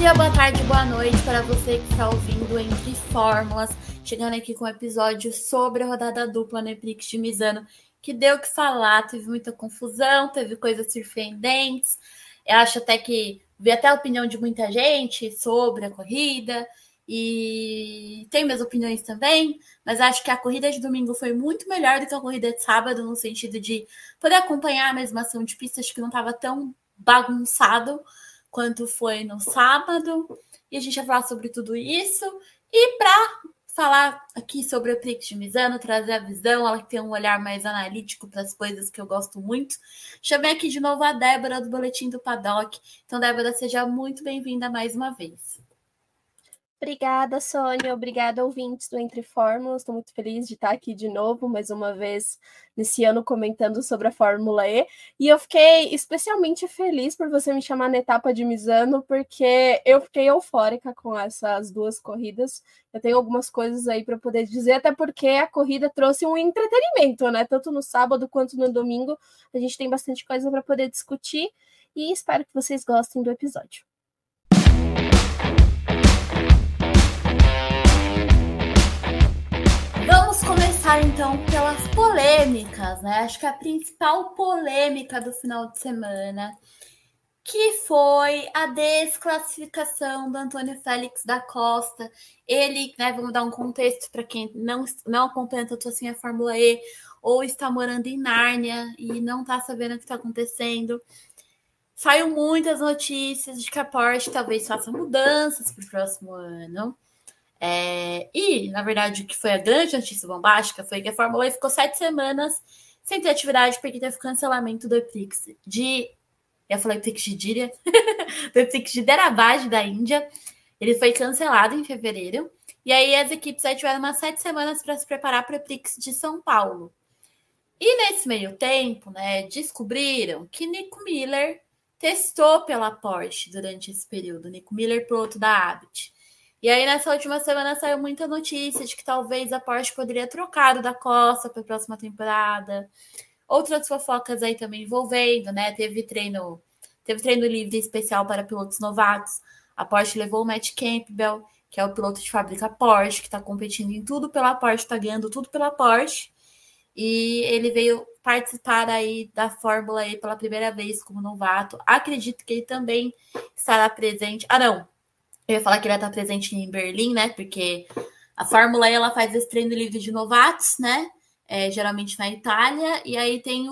dia, boa tarde, boa noite para você que está ouvindo Entre Fórmulas, chegando aqui com um episódio sobre a rodada dupla no Prix de Misano, que deu o que falar, teve muita confusão, teve coisas surpreendentes. Eu acho até que vi até a opinião de muita gente sobre a corrida, e tem minhas opiniões também, mas acho que a corrida de domingo foi muito melhor do que a corrida de sábado, no sentido de poder acompanhar a mesma ação de pista, acho que não estava tão bagunçado quanto foi no sábado, e a gente vai falar sobre tudo isso. E para falar aqui sobre o Prix de Misano, trazer a visão, ela tem um olhar mais analítico para as coisas que eu gosto muito, chamei aqui de novo a Débora do Boletim do Paddock. Então, Débora, seja muito bem-vinda mais uma vez. Obrigada, Sônia. Obrigada, ouvintes do Entre Fórmulas. Estou muito feliz de estar aqui de novo, mais uma vez, nesse ano, comentando sobre a Fórmula E. E eu fiquei especialmente feliz por você me chamar na etapa de Misano, porque eu fiquei eufórica com essas duas corridas. Eu tenho algumas coisas aí para poder dizer, até porque a corrida trouxe um entretenimento, né? Tanto no sábado quanto no domingo. A gente tem bastante coisa para poder discutir e espero que vocês gostem do episódio. Vamos começar, então, pelas polêmicas, né? Acho que a principal polêmica do final de semana, que foi a desclassificação do Antônio Félix da Costa. Ele, né, vamos dar um contexto para quem não acompanha tanto assim a Fórmula E, ou está morando em Nárnia e não está sabendo o que está acontecendo. Saiu muitas notícias de que a Porsche talvez faça mudanças para o próximo ano. E, na verdade, o que foi a grande notícia bombástica foi que a Fórmula E ficou 7 semanas sem ter atividade porque teve cancelamento do Prix eu falei Prix de Díria, do Prix de Dherabad da Índia. Ele foi cancelado em fevereiro. E aí as equipes aí tiveram umas 7 semanas para se preparar para o Prix de São Paulo. E nesse meio tempo, né, descobriram que Nico Miller testou pela Porsche durante esse período. Nico Miller, piloto da Abt. E aí, nessa última semana, saiu muita notícia de que talvez a Porsche poderia trocar o da Costa para a próxima temporada. Outras fofocas aí também envolvendo, né? Teve treino livre especial para pilotos novatos. A Porsche levou o Matt Campbell, que é o piloto de fábrica Porsche, que está competindo em tudo pela Porsche, está ganhando tudo pela Porsche. E ele veio participar aí da Fórmula E pela primeira vez como novato. Acredito que ele também estará presente. Não. Eu ia falar que ele vai estar presente em Berlim, né? Porque a Fórmula E ela faz esse treino livre de novatos, né? Geralmente na Itália. E aí tem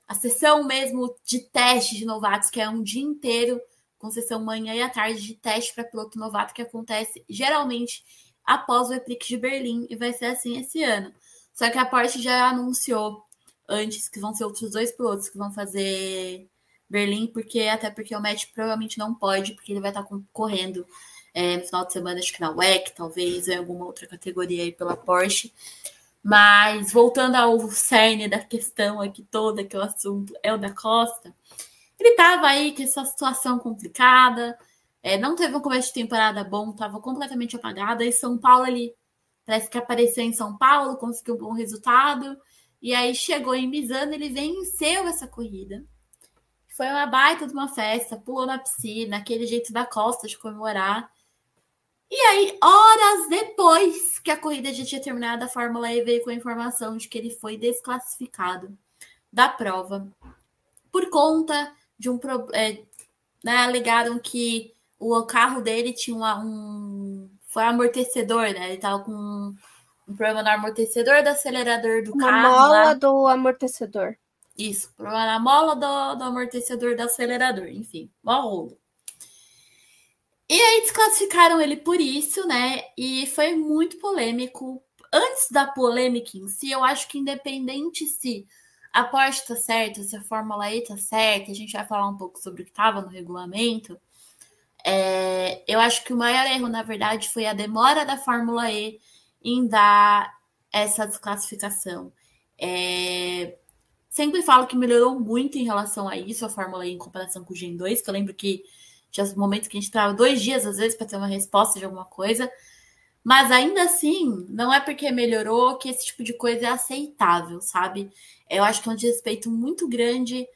a sessão mesmo de teste de novatos, que é um dia inteiro, com sessão manhã e à tarde de teste para piloto novato, que acontece geralmente após o E-Prix de Berlim. E vai ser assim esse ano. Só que a Porsche já anunciou antes que vão ser outros 2 pilotos que vão fazer Berlim, até porque o Matt provavelmente não pode, porque ele vai estar correndo no final de semana, acho que na WEC, talvez, ou em alguma outra categoria aí pela Porsche. Mas, voltando ao cerne da questão aqui toda, que o assunto é o da Costa, ele estava aí com essa situação complicada, não teve um começo de temporada bom, estava completamente apagado. Aí São Paulo, ele parece que apareceu em São Paulo, conseguiu um bom resultado, e aí chegou em Misano, ele venceu essa corrida. Foi uma baita de uma festa, pulou na piscina, aquele jeito da Costa de comemorar. E aí, horas depois que a corrida já tinha terminado, a Fórmula E veio com a informação de que ele foi desclassificado da prova por conta de um problema. Né, alegaram que o carro dele tinha foi amortecedor, né? Ele estava com um problema no amortecedor do acelerador do carro. Uma mola do amortecedor. Isso, na mola do amortecedor do acelerador, enfim, mó rolo. E aí desclassificaram ele por isso, né? E foi muito polêmico. Antes da polêmica em si, eu acho que independente se a Porsche tá certa, se a Fórmula E tá certa, a gente vai falar um pouco sobre o que estava no regulamento. Eu acho que o maior erro, na verdade, foi a demora da Fórmula E em dar essa desclassificação. Sempre falo que melhorou muito em relação a isso, a Fórmula E em comparação com o Gen 2, que eu lembro que tinha momentos que a gente esperava 2 dias, às vezes, para ter uma resposta de alguma coisa. Mas ainda assim, não é porque melhorou que esse tipo de coisa é aceitável, sabe? Eu acho que é um desrespeito muito grande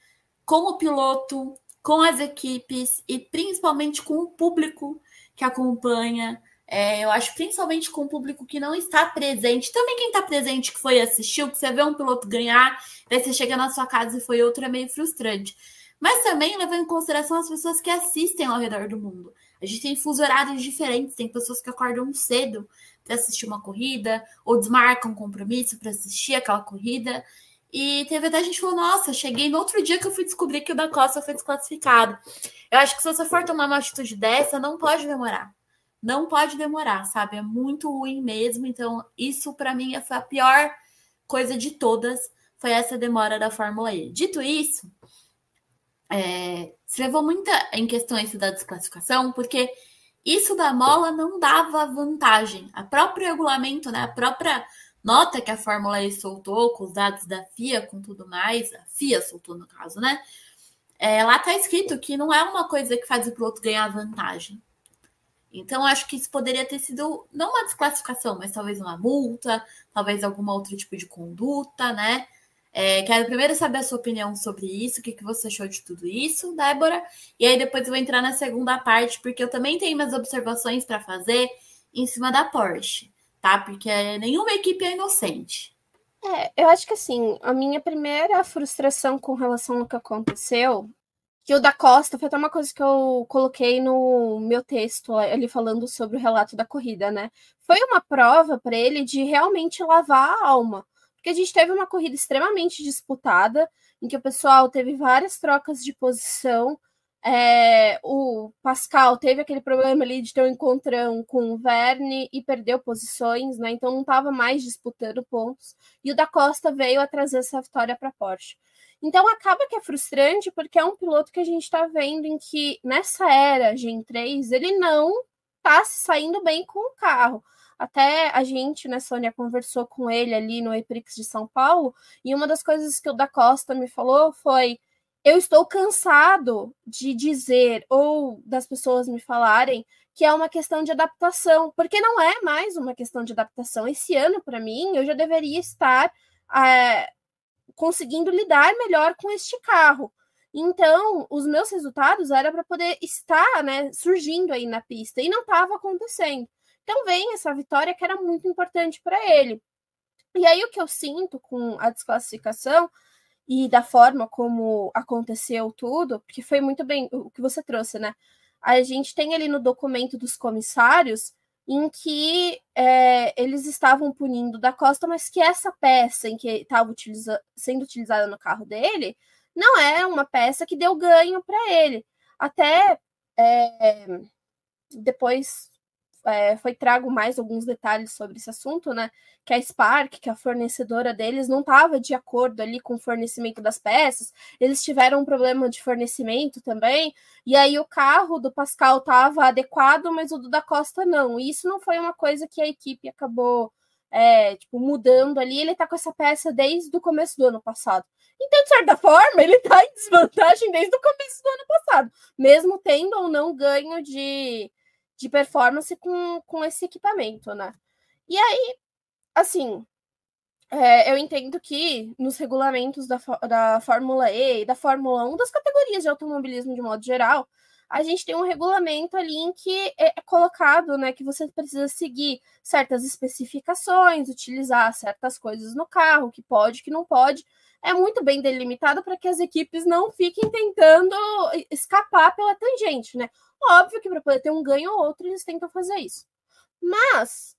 com o piloto, com as equipes e principalmente com o público que acompanha. Eu acho principalmente com o público que não está presente. Também quem está presente, que foi assistiu, que você vê um piloto ganhar, daí você chega na sua casa e foi outro, é meio frustrante. Mas também levando em consideração as pessoas que assistem ao redor do mundo. A gente tem fuso horários diferentes, tem pessoas que acordam cedo para assistir uma corrida, ou desmarcam um compromisso para assistir aquela corrida. E teve até gente que falou, nossa, cheguei no outro dia que eu fui descobrir que o da Costa foi desclassificado. Eu acho que se você for tomar uma atitude dessa, não pode demorar. Não pode demorar, sabe? É muito ruim mesmo. Então, isso para mim foi a pior coisa de todas, foi essa demora da Fórmula E. Dito isso, se levou muita em questão isso da desclassificação, porque isso da mola não dava vantagem. A próprio regulamento, né, a própria nota que a Fórmula E soltou, com os dados da FIA, com tudo mais, a FIA soltou no caso, né? Lá tá escrito que não é uma coisa que faz o piloto ganhar vantagem. Então, acho que isso poderia ter sido, não uma desclassificação, mas talvez uma multa, talvez algum outro tipo de conduta, né? Quero primeiro saber a sua opinião sobre isso, o que você achou de tudo isso, Débora, e aí depois eu vou entrar na segunda parte, porque eu também tenho umas observações para fazer em cima da Porsche, tá? Porque nenhuma equipe é inocente. Eu acho que assim, a minha primeira frustração com relação ao que aconteceu, que o da Costa foi até uma coisa que eu coloquei no meu texto ali falando sobre o relato da corrida, né? Foi uma prova para ele de realmente lavar a alma. Porque a gente teve uma corrida extremamente disputada, em que o pessoal teve várias trocas de posição. O Pascal teve aquele problema ali de ter um encontrão com o Verne e perdeu posições, né? Então não estava mais disputando pontos. E o da Costa veio a trazer essa vitória para a Porsche. Então acaba que é frustrante, porque é um piloto que a gente está vendo em que, nessa era Gen 3, ele não está se saindo bem com o carro. Até a gente, né, Sônia, conversou com ele ali no EPRIX de São Paulo, e uma das coisas que o da Costa me falou foi: eu estou cansado de dizer, ou das pessoas me falarem, que é uma questão de adaptação, porque não é mais uma questão de adaptação. Esse ano, para mim, eu já deveria estar conseguindo lidar melhor com este carro. Então, os meus resultados era para poder estar, né, surgindo aí na pista, e não estava acontecendo. Então, vem essa vitória que era muito importante para ele. E aí, o que eu sinto com a desclassificação e da forma como aconteceu tudo, porque foi muito bem o que você trouxe, né? A gente tem ali no documento dos comissários em que eles estavam punindo da Costa, mas que essa peça em que estava sendo utilizada no carro dele não é uma peça que deu ganho para ele. Até depois foi trago mais alguns detalhes sobre esse assunto, né? Que a Spark, que é a fornecedora deles, não estava de acordo ali com o fornecimento das peças. Eles tiveram um problema de fornecimento também. E aí o carro do Pascal estava adequado, mas o do da Costa não. E isso não foi uma coisa que a equipe acabou mudando ali. Ele está com essa peça desde o começo do ano passado. Então, de certa forma, ele está em desvantagem desde o começo do ano passado, mesmo tendo ou não ganho de performance com esse equipamento, né? E aí, assim, eu entendo que nos regulamentos da Fórmula E e da Fórmula 1, das categorias de automobilismo de modo geral, a gente tem um regulamento ali em que é colocado, né, que você precisa seguir certas especificações, utilizar certas coisas no carro, que pode, que não pode. É muito bem delimitado para que as equipes não fiquem tentando escapar pela tangente, né? Óbvio que para poder ter um ganho ou outro, eles tentam fazer isso. Mas,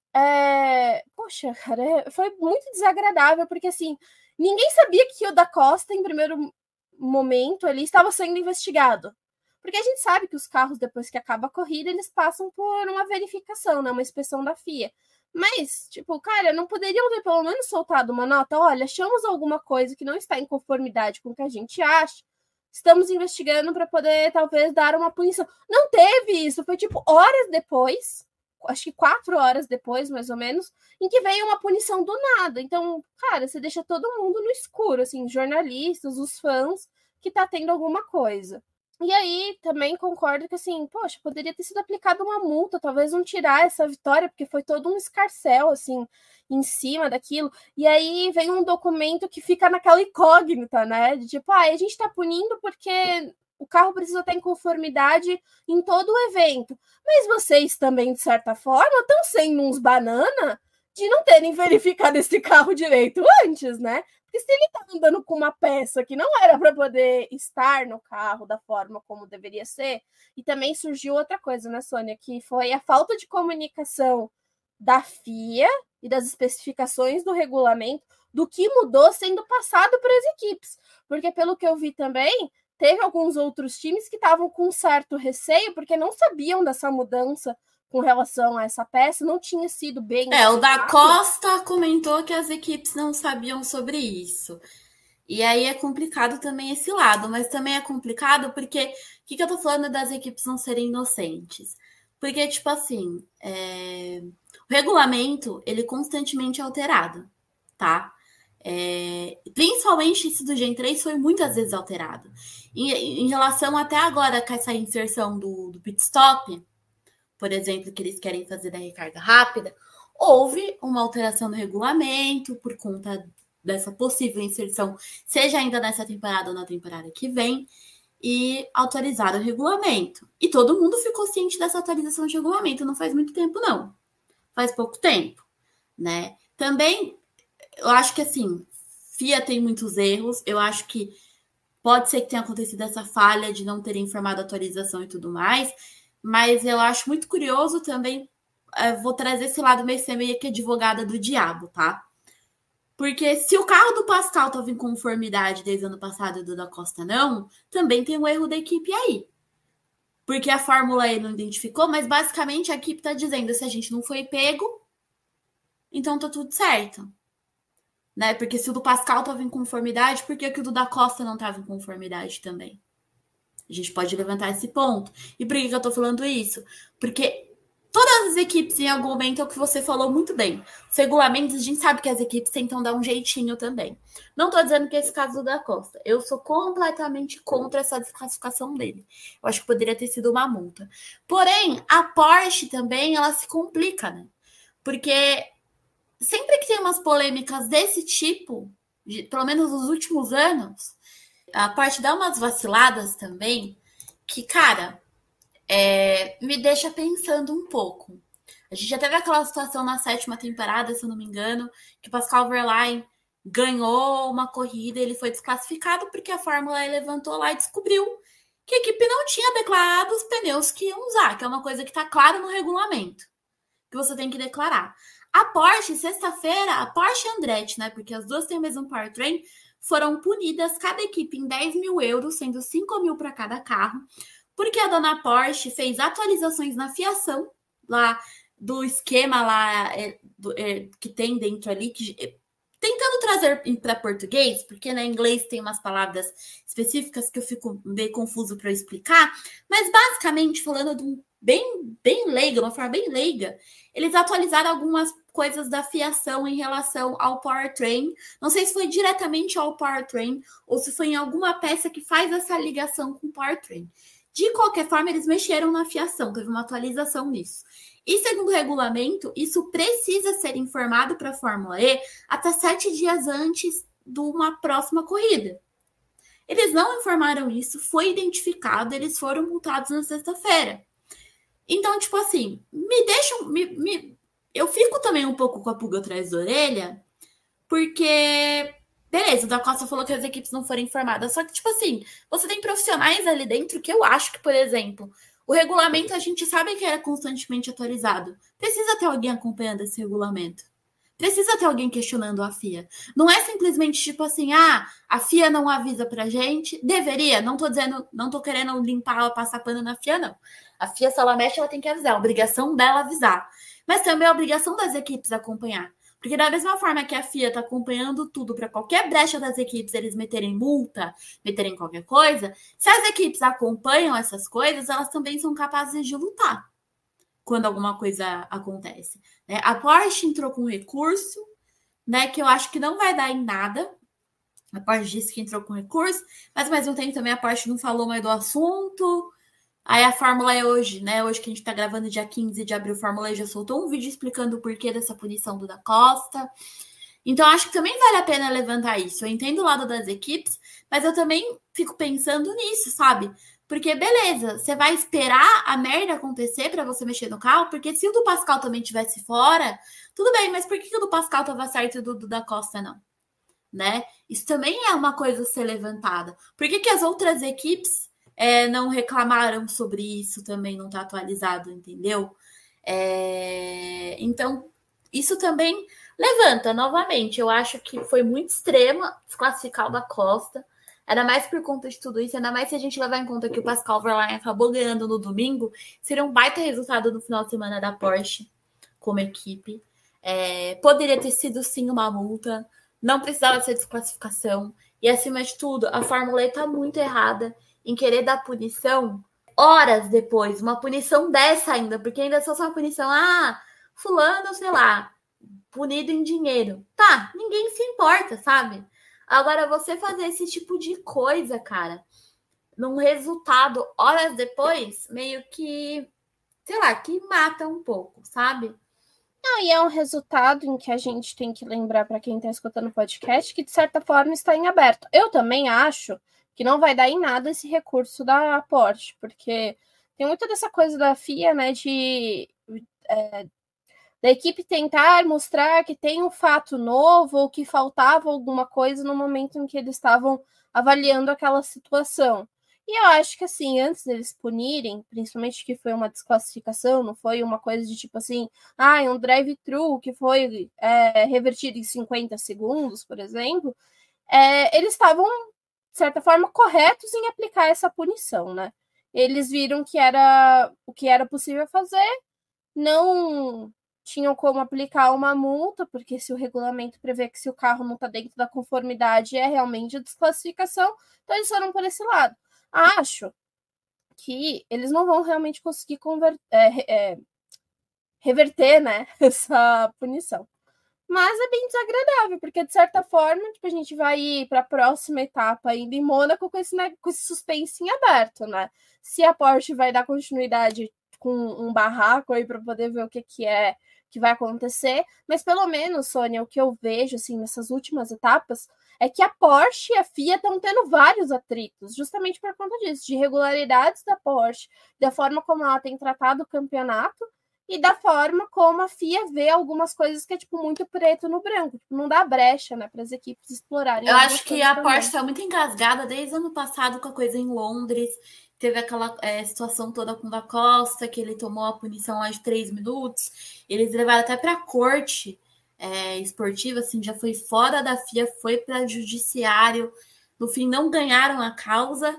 poxa, cara, foi muito desagradável, porque assim, ninguém sabia que o da Costa, em primeiro momento, ele estava sendo investigado. Porque a gente sabe que os carros, depois que acaba a corrida, eles passam por uma verificação, né? Uma inspeção da FIA. Mas, tipo, cara, não poderiam ter pelo menos soltado uma nota? Olha, achamos alguma coisa que não está em conformidade com o que a gente acha. Estamos investigando para poder, talvez, dar uma punição. Não teve isso. Foi, tipo, horas depois, acho que 4 horas depois, mais ou menos, em que veio uma punição do nada. Então, cara, você deixa todo mundo no escuro, assim, jornalistas, os fãs, que tá tendo alguma coisa. E aí, também concordo que, assim, poxa, poderia ter sido aplicada uma multa, talvez não tirar essa vitória, porque foi todo um escarcéu, assim, em cima daquilo. E aí vem um documento que fica naquela incógnita, né? De tipo, a gente tá punindo porque o carro precisa estar em conformidade em todo o evento. Mas vocês também, de certa forma, estão sendo uns banana de não terem verificado esse carro direito antes, né? Porque se ele está andando com uma peça que não era para poder estar no carro da forma como deveria ser, e também surgiu outra coisa, né, Sônia, que foi a falta de comunicação da FIA e das especificações do regulamento do que mudou sendo passado para as equipes. Porque, pelo que eu vi também, teve alguns outros times que estavam com certo receio, porque não sabiam dessa mudança com relação a essa peça, não tinha sido bem o da Costa comentou que as equipes não sabiam sobre isso. E aí é complicado também esse lado, mas também é complicado porque o que eu tô falando das equipes não serem inocentes? Porque, tipo assim, o regulamento, ele constantemente é alterado, tá? Principalmente esse do Gen 3 foi muitas vezes alterado. Em relação até agora com essa inserção do pit stop, por exemplo, que eles querem fazer da recarga rápida, houve uma alteração no regulamento por conta dessa possível inserção, seja ainda nessa temporada ou na temporada que vem, e autorizaram o regulamento. E todo mundo ficou ciente dessa atualização de regulamento, não faz muito tempo, não. Faz pouco tempo, né? Também, eu acho que, assim, FIA tem muitos erros, eu acho que pode ser que tenha acontecido essa falha de não ter informado a atualização e tudo mais, mas eu acho muito curioso também, vou trazer esse lado meio que advogada do diabo, tá? Porque se o carro do Pascal estava em conformidade desde o ano passado e do da Costa não, também tem um erro da equipe aí. Porque a Fórmula E não identificou, mas basicamente a equipe está dizendo, se a gente não foi pego, então tá tudo certo. Né? Porque se o do Pascal estava em conformidade, por que o do da Costa não estava em conformidade também? A gente pode levantar esse ponto. E por que eu tô falando isso? Porque todas as equipes, em algum momento, é o que você falou muito bem. Os regulamentos, a gente sabe que as equipes tentam dar um jeitinho também. Não tô dizendo que é esse caso do da Costa. Eu sou completamente contra essa desclassificação dele. Eu acho que poderia ter sido uma multa. Porém, a Porsche também, ela se complica, né? Porque sempre que tem umas polêmicas desse tipo, pelo menos nos últimos anos, a Porsche dá umas vaciladas também, que, cara, me deixa pensando um pouco. A gente já teve aquela situação na 7ª temporada, se eu não me engano, que o Pascal Wehrlein ganhou uma corrida, ele foi desclassificado porque a Fórmula E levantou lá e descobriu que a equipe não tinha declarado os pneus que iam usar, que é uma coisa que está claro no regulamento, que você tem que declarar. A Porsche, sexta-feira, a Porsche Andretti, né, porque as duas têm o mesmo powertrain, foram punidas, cada equipe, em 10 mil euros, sendo 5 mil para cada carro, porque a dona Porsche fez atualizações na fiação lá do esquema lá que tem dentro ali, tentando trazer para português, porque na inglês tem umas palavras específicas que eu fico meio confuso para explicar, mas basicamente falando de um bem leiga, uma forma bem leiga, eles atualizaram algumas coisas da fiação em relação ao powertrain. Não sei se foi diretamente ao powertrain ou se foi em alguma peça que faz essa ligação com o powertrain. De qualquer forma, eles mexeram na fiação, teve uma atualização nisso. E segundo o regulamento, isso precisa ser informado para a Fórmula E até 7 dias antes de uma próxima corrida. Eles não informaram isso, foi identificado, eles foram multados na sexta-feira. Então, tipo assim, eu fico também um pouco com a pulga atrás da orelha, porque, beleza, o da Costa falou que as equipes não foram informadas, só que, tipo assim, você tem profissionais ali dentro que eu acho que, por exemplo, o regulamento a gente sabe que era constantemente atualizado. Precisa ter alguém acompanhando esse regulamento. Precisa ter alguém questionando a FIA. Não é simplesmente tipo assim, a FIA não avisa pra gente. Deveria, não tô querendo limpar, passar pano na FIA, não. A FIA, se ela mexe, ela tem que avisar. É a obrigação dela avisar. Mas também é a obrigação das equipes acompanhar. Porque da mesma forma que a FIA está acompanhando tudo para qualquer brecha das equipes, eles meterem multa, meterem qualquer coisa, se as equipes acompanham essas coisas, elas também são capazes de lutar quando alguma coisa acontece. Né? A Porsche entrou com recurso, né, que eu acho que não vai dar em nada. A Porsche disse que entrou com recurso, mas ao mesmo tempo também a Porsche não falou mais do assunto. Aí a Fórmula E hoje, né? Hoje que a gente tá gravando dia 15 de abril, a Fórmula E já soltou um vídeo explicando o porquê dessa punição do da Costa. Então, acho que também vale a pena levantar isso. Eu entendo o lado das equipes, mas eu também fico pensando nisso, sabe? Porque, beleza, você vai esperar a merda acontecer para você mexer no carro? Porque se o do Pascal também tivesse fora, tudo bem, mas por que o do Pascal tava certo e o do da Costa não? Né? Isso também é uma coisa a ser levantada. Por que as outras equipes não reclamaram sobre isso também, não está atualizado, entendeu? Então, isso também levanta novamente. Eu acho que foi muito extrema desclassificar o da Costa. Ainda mais por conta de tudo isso, ainda mais se a gente levar em conta que o Pascal Verlaine acabou ganhando no domingo, seria um baita resultado no final de semana da Porsche como equipe. Poderia ter sido sim uma multa, não precisava ser desclassificação. E acima de tudo, a Fórmula E está muito errada em querer dar punição horas depois, uma punição dessa ainda, porque ainda só uma punição, fulano, sei lá, punido em dinheiro. Tá, ninguém se importa, sabe? Agora, você fazer esse tipo de coisa, cara, num resultado horas depois, meio que, sei lá, que mata um pouco, sabe? Não, e é um resultado em que a gente tem que lembrar para quem está escutando o podcast que, de certa forma, está em aberto. Eu também acho que não vai dar em nada esse recurso da Porsche, porque tem muito dessa coisa da FIA, né, da equipe tentar mostrar que tem um fato novo ou que faltava alguma coisa no momento em que eles estavam avaliando aquela situação. E eu acho que, assim, antes deles punirem, principalmente que foi uma desclassificação, não foi uma coisa de tipo assim, um drive-thru que foi revertido em 50 segundos, por exemplo, eles estavam, de certa forma, corretos em aplicar essa punição, né? Eles viram que era o que era possível fazer, não tinham como aplicar uma multa, porque se o regulamento prevê que se o carro não está dentro da conformidade é realmente a desclassificação, então eles foram por esse lado. Acho que eles não vão realmente conseguir reverter, né, essa punição. Mas é bem desagradável, porque de certa forma, tipo, a gente vai ir para a próxima etapa ainda em Mônaco com esse suspense em aberto, né? Se a Porsche vai dar continuidade com um barraco aí para poder ver o que é que vai acontecer, mas pelo menos, Sônia, o que eu vejo assim nessas últimas etapas é que a Porsche e a FIA estão tendo vários atritos, justamente por conta disso, de irregularidades da Porsche, da forma como ela tem tratado o campeonato e da forma como a FIA vê algumas coisas que é tipo muito preto no branco, tipo, não dá brecha, né, para as equipes explorarem. Eu acho que a Porsche está muito engasgada desde o ano passado com a coisa em Londres. Teve aquela situação toda com o da Costa, que ele tomou a punição lá de 3 minutos. Eles levaram até para a corte esportiva, assim, já foi fora da FIA, foi para judiciário. No fim, não ganharam a causa,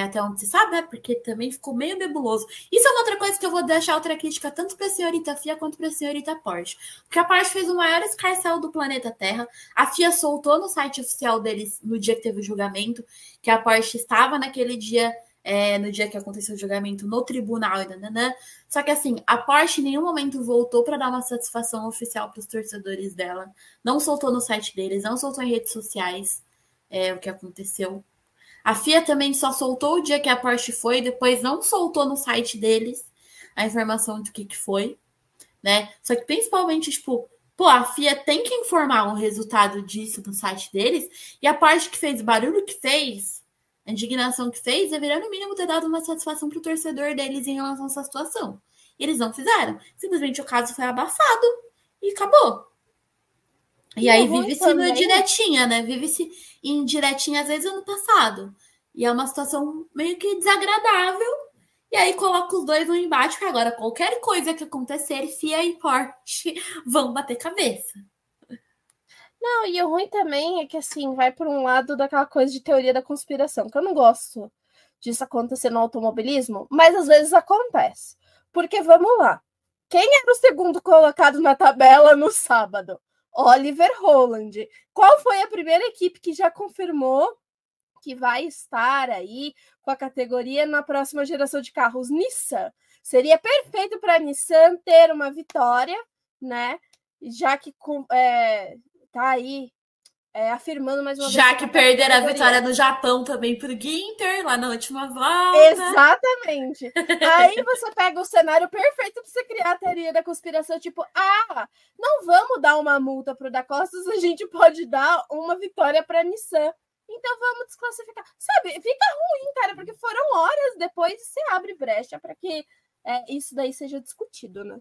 até onde se sabe, né? Porque também ficou meio nebuloso. Isso é uma outra coisa que eu vou deixar outra crítica, tanto para a senhorita FIA quanto para a senhorita Porsche. Porque a Porsche fez o maior escarcéu do planeta Terra. A FIA soltou no site oficial deles, no dia que teve o julgamento, que a Porsche estava naquele dia, no dia que aconteceu o julgamento, no tribunal. Só que assim, a Porsche em nenhum momento voltou para dar uma satisfação oficial para os torcedores dela. Não soltou no site deles, não soltou em redes sociais o que aconteceu. A FIA também só soltou o dia que a Porsche foi, depois não soltou no site deles a informação do que foi, né? Só que principalmente, tipo, a FIA tem que informar o resultado disso no site deles, e a Porsche que fez o barulho que fez, a indignação que fez, deveria no mínimo ter dado uma satisfação pro torcedor deles em relação a essa situação. E eles não fizeram. Simplesmente o caso foi abafado e acabou. E aí vive-se na diretinha, né? Vive-se em diretinha, às vezes, ano passado. E é uma situação meio que desagradável. E aí coloca os dois no embate, porque agora qualquer coisa que acontecer, FIA e Porsche vão bater cabeça. Não, e o ruim também é que, assim, vai por um lado daquela coisa de teoria da conspiração, que eu não gosto disso acontecer no automobilismo, mas às vezes acontece. Porque, vamos lá, quem era o segundo colocado na tabela no sábado? Oliver Rowland. Qual foi a primeira equipe que já confirmou que vai estar aí com a categoria na próxima geração de carros? Nissan. Seria perfeito para a Nissan ter uma vitória, né? Já que tá aí afirmando mais uma vez. Já que perderam a vitória no Japão também pro Ginter, lá na última volta. Exatamente. Aí você pega o cenário perfeito para você criar a teoria da conspiração, tipo, não vamos dar uma multa pro Da Costa, a gente pode dar uma vitória para a Nissan. Então vamos desclassificar. Sabe, fica ruim, cara, porque foram horas depois e você abre brecha para que isso daí seja discutido, né?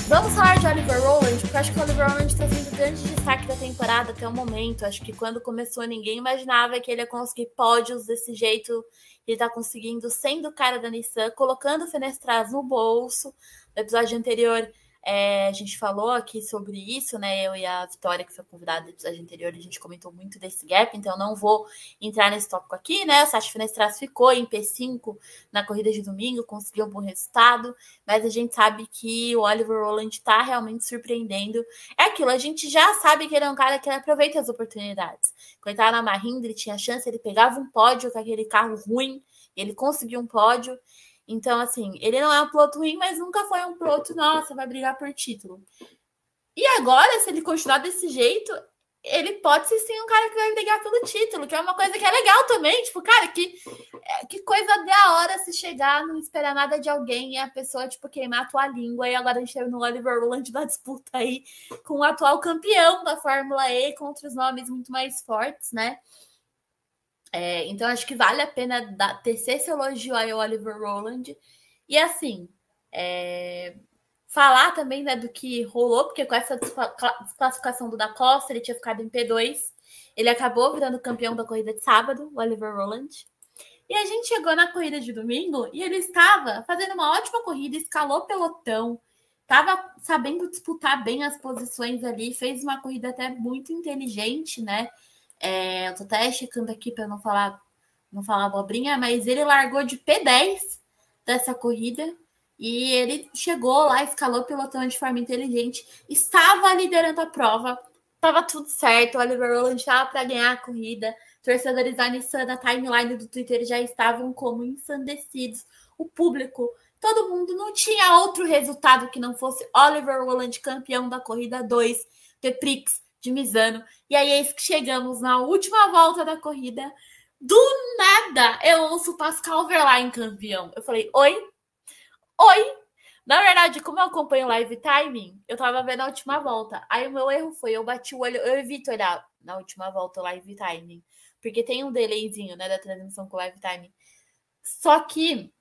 Vamos falar de Oliver Rowland, porque eu acho que o Oliver Rowland está sendo o grande destaque da temporada até o momento. Acho que quando começou ninguém imaginava que ele ia conseguir pódios desse jeito. Ele está conseguindo, sendo o cara da Nissan, colocando o Fenestraz no bolso. No episódio anterior, a gente falou aqui sobre isso, né? Eu e a Vitória, que foi convidada no episódio anterior, a gente comentou muito desse gap, então eu não vou entrar nesse tópico aqui, né? O Sasha Fenestraz ficou em P5 na corrida de domingo, conseguiu um bom resultado, mas a gente sabe que o Oliver Rowland está realmente surpreendendo. É aquilo, a gente já sabe que ele é um cara que aproveita as oportunidades. Quando ele estava na Mahindra, ele tinha chance, ele pegava um pódio com aquele carro ruim, ele conseguiu um pódio. Então, assim, ele não é um piloto ruim, mas nunca foi um piloto, nossa, vai brigar por título. E agora, se ele continuar desse jeito, ele pode ser sim um cara que vai brigar pelo título, que é uma coisa que é legal também. Tipo, cara, que coisa da hora se chegar, não esperar nada de alguém e a pessoa, tipo, queimar a tua língua. E agora a gente teve no Oliver Rowland da disputa aí com o atual campeão da Fórmula E, com outros nomes muito mais fortes, né? Então, acho que vale a pena tecer esse elogio aí ao Oliver Rowland. E, assim, falar também, né, do que rolou, porque com essa desclassificação do Da Costa, ele tinha ficado em P2. Ele acabou virando campeão da corrida de sábado, o Oliver Rowland. E a gente chegou na corrida de domingo e ele estava fazendo uma ótima corrida, escalou pelotão, estava sabendo disputar bem as posições ali, fez uma corrida até muito inteligente, né? Eu tô até checando aqui para não falar abobrinha, mas ele largou de P10 dessa corrida e ele chegou lá, escalou o pelotão de forma inteligente, estava liderando a prova, estava tudo certo, o Oliver Rowland estava para ganhar a corrida, torcedores da Nissan na timeline do Twitter já estavam como ensandecidos, o público, todo mundo, não tinha outro resultado que não fosse Oliver Rowland campeão da corrida 2, The Prix de Misano. E aí eis que chegamos na última volta da corrida. Do nada, eu ouço o Pascal Wehrlein campeão. Eu falei, oi? Na verdade, como eu acompanho live timing, eu tava vendo a última volta. Aí o meu erro foi, eu bati o olho, eu evito olhar na última volta o live timing. Porque tem um delayzinho, né, da transmissão com o live timing. Só que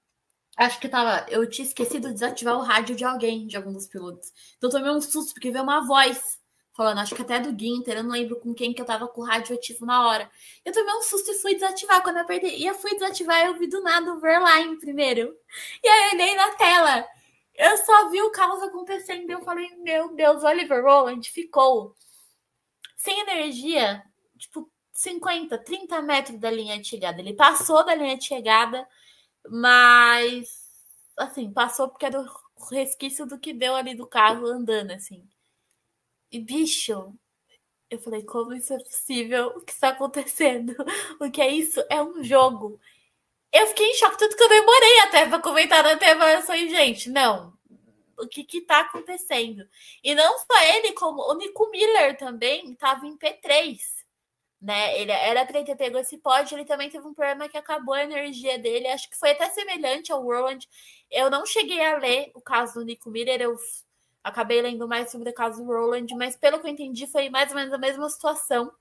acho que eu tinha esquecido de desativar o rádio de alguém, de algum dos pilotos. Então eu tomei um susto, porque veio uma voz falando, acho que até do Ginter, eu não lembro com quem que eu tava com o rádio ativo na hora. Eu tomei um susto e fui desativar. Quando eu apertei, e eu fui desativar, eu vi do nada o Wehrlein primeiro. E aí eu olhei na tela, eu só vi o caos acontecendo, eu falei, meu Deus, o Oliver Rowland ficou sem energia, tipo, 50, 30 metros da linha de chegada. Ele passou da linha de chegada, mas, assim, passou porque era o resquício do que deu ali do carro andando, assim. E, bicho, eu falei, como isso é possível? O que está acontecendo? O que é isso? É um jogo. Eu fiquei em choque, tanto que eu demorei até para comentar na TV. Eu falei, gente, não. O que está acontecendo? E não só ele, como o Nico Miller também estava em P3. Né? Ele era para ele ter pego esse pódio, ele também teve um problema que acabou a energia dele. Acho que foi até semelhante ao Rowland. Eu não cheguei a ler o caso do Nico Miller, eu acabei lendo mais sobre o caso do Rowland, mas pelo que eu entendi, foi mais ou menos a mesma situação.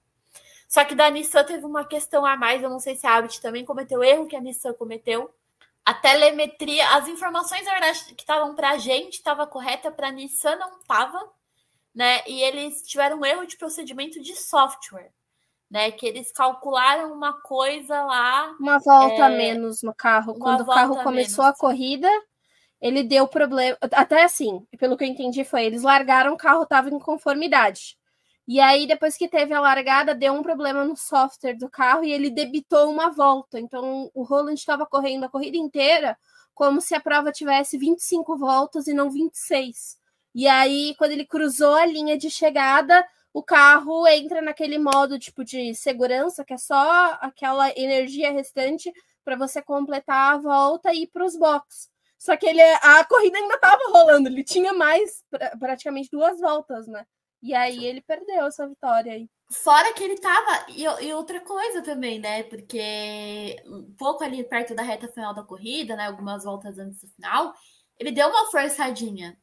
Só que da Nissan teve uma questão a mais, eu não sei se a Abt também cometeu o erro que a Nissan cometeu. A telemetria, as informações, na verdade, que estavam para a gente estava correta, para a Nissan não estava, né? E eles tiveram um erro de procedimento de software, né? Que eles calcularam uma coisa lá. Uma volta a menos no carro. Quando o carro começou a corrida, ele deu problema. Até assim, pelo que eu entendi, foi eles largaram, o carro estava em conformidade. E aí, depois que teve a largada, deu um problema no software do carro e ele debitou uma volta. Então, o Rowland estava correndo a corrida inteira como se a prova tivesse 25 voltas e não 26. E aí, quando ele cruzou a linha de chegada, o carro entra naquele modo tipo de segurança, que é só aquela energia restante para você completar a volta e ir para os boxes. Só que a corrida ainda estava rolando, ele tinha mais, praticamente 2 voltas, né? E aí ele perdeu essa vitória aí. Fora que ele tava. E outra coisa também, né? Porque um pouco ali perto da reta final da corrida, né? Algumas voltas antes do final, ele deu uma forçadinha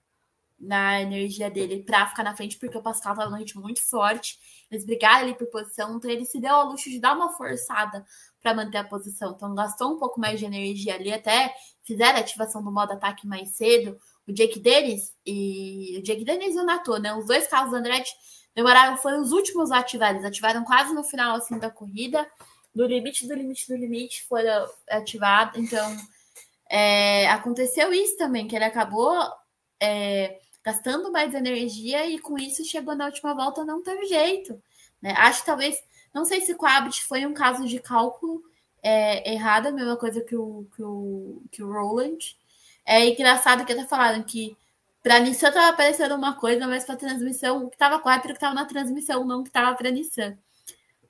na energia dele para ficar na frente, porque o Pascal tava num ritmo muito forte. Eles brigaram ali por posição, então ele se deu ao luxo de dar uma forçada para manter a posição. Então gastou um pouco mais de energia ali, até fizeram a ativação do modo ataque mais cedo. O Jake Dennis e o Nato, né? Os dois carros do Andretti demoraram, foram os últimos a ativar. Eles ativaram quase no final assim da corrida. Do limite foram ativados. Então, aconteceu isso também, que ele acabou gastando mais energia e com isso chegou na última volta, não teve jeito. Né? Acho que talvez, não sei se o Coabit foi um caso de cálculo errado, a mesma coisa que o Roland. É engraçado que até falaram que para a Nissan estava aparecendo uma coisa, mas para a transmissão, o que estava correto era o que estava na transmissão, não o que estava para a Nissan.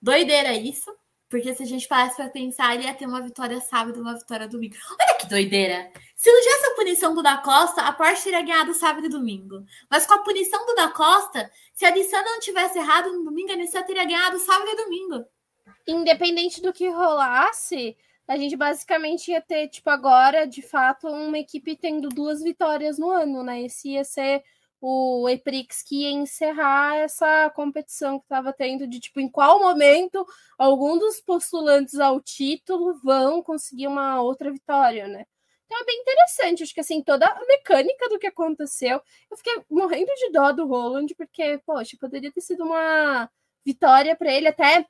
Doideira isso, porque se a gente parasse para pensar, ele ia ter uma vitória sábado e uma vitória domingo. Olha que doideira! Se não tivesse a punição do Da Costa, a Porsche teria ganhado sábado e domingo. Mas com a punição do Da Costa, se a Nissan não tivesse errado no domingo, a Nissan teria ganhado sábado e domingo. Independente do que rolasse, a gente basicamente ia ter, tipo, agora, de fato, uma equipe tendo 2 vitórias no ano, né? Esse ia ser o Eprix que ia encerrar essa competição que estava tendo de, tipo, em qual momento algum dos postulantes ao título vão conseguir uma outra vitória, né? Então é bem interessante, acho que, assim, toda a mecânica do que aconteceu, eu fiquei morrendo de dó do Roland, porque, poxa, poderia ter sido uma vitória para ele, até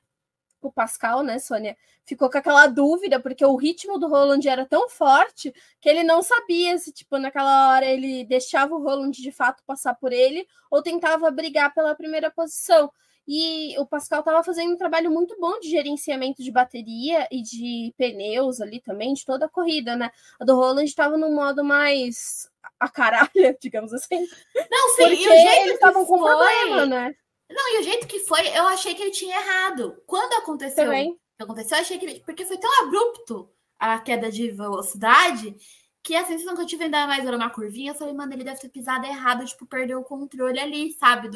o Pascal, né, Sônia, ficou com aquela dúvida, porque o ritmo do Roland era tão forte que ele não sabia se, tipo, naquela hora ele deixava o Roland de fato passar por ele ou tentava brigar pela primeira posição. E o Pascal estava fazendo um trabalho muito bom de gerenciamento de bateria e de pneus ali também, de toda a corrida, né? A do Roland estava no modo mais a caralho, digamos assim. Não, sim, porque eles estavam com problema, né? Não, e o jeito que foi, eu achei que ele tinha errado. Quando aconteceu, eu achei que ele, porque foi tão abrupto a queda de velocidade que a sensação que eu tive ainda mais era uma curvinha. Eu falei, mano, ele deve ter pisado errado, tipo, perdeu o controle ali, sabe?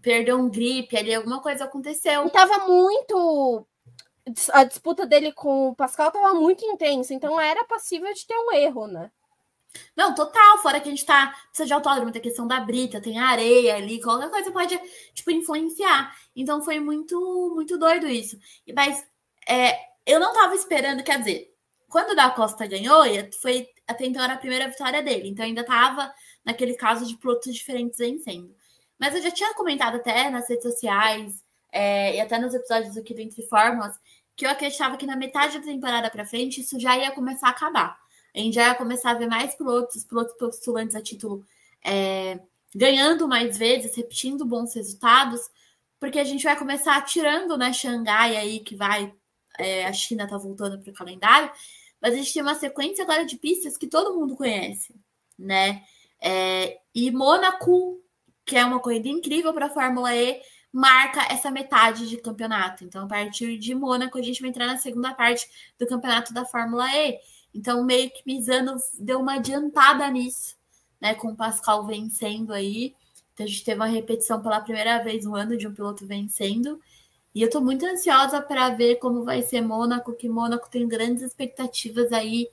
Perdeu um grip ali, alguma coisa aconteceu. E tava muito. A disputa dele com o Pascal tava muito intensa, então era passível de ter um erro, né? Não, total, fora que a gente precisa de autódromo, tem a questão da brita, tem areia ali, qualquer coisa pode, tipo, influenciar. Então foi muito, muito doido isso. Mas eu não tava esperando, quer dizer, quando o Da Costa ganhou, foi até então era a primeira vitória dele, então ainda tava naquele caso de pilotos diferentes vencendo. Mas eu já tinha comentado até nas redes sociais e até nos episódios aqui do Entre Fórmulas que eu acreditava que na metade da temporada para frente isso já ia começar a acabar. A gente já ia começar a ver mais pilotos postulantes a título ganhando mais vezes, repetindo bons resultados, porque a gente vai começar tirando, né, Xangai aí, que vai, a China tá voltando para o calendário, mas a gente tem uma sequência agora de pistas que todo mundo conhece, né? E Mônaco, que é uma corrida incrível para a Fórmula E, marca essa metade de campeonato. Então, a partir de Mônaco, a gente vai entrar na segunda parte do campeonato da Fórmula E. Então, meio que Misano deu uma adiantada nisso, né? Com o Pascal vencendo aí. Então, a gente teve uma repetição pela primeira vez no ano de um piloto vencendo. E eu tô muito ansiosa para ver como vai ser Mônaco, que Mônaco tem grandes expectativas aí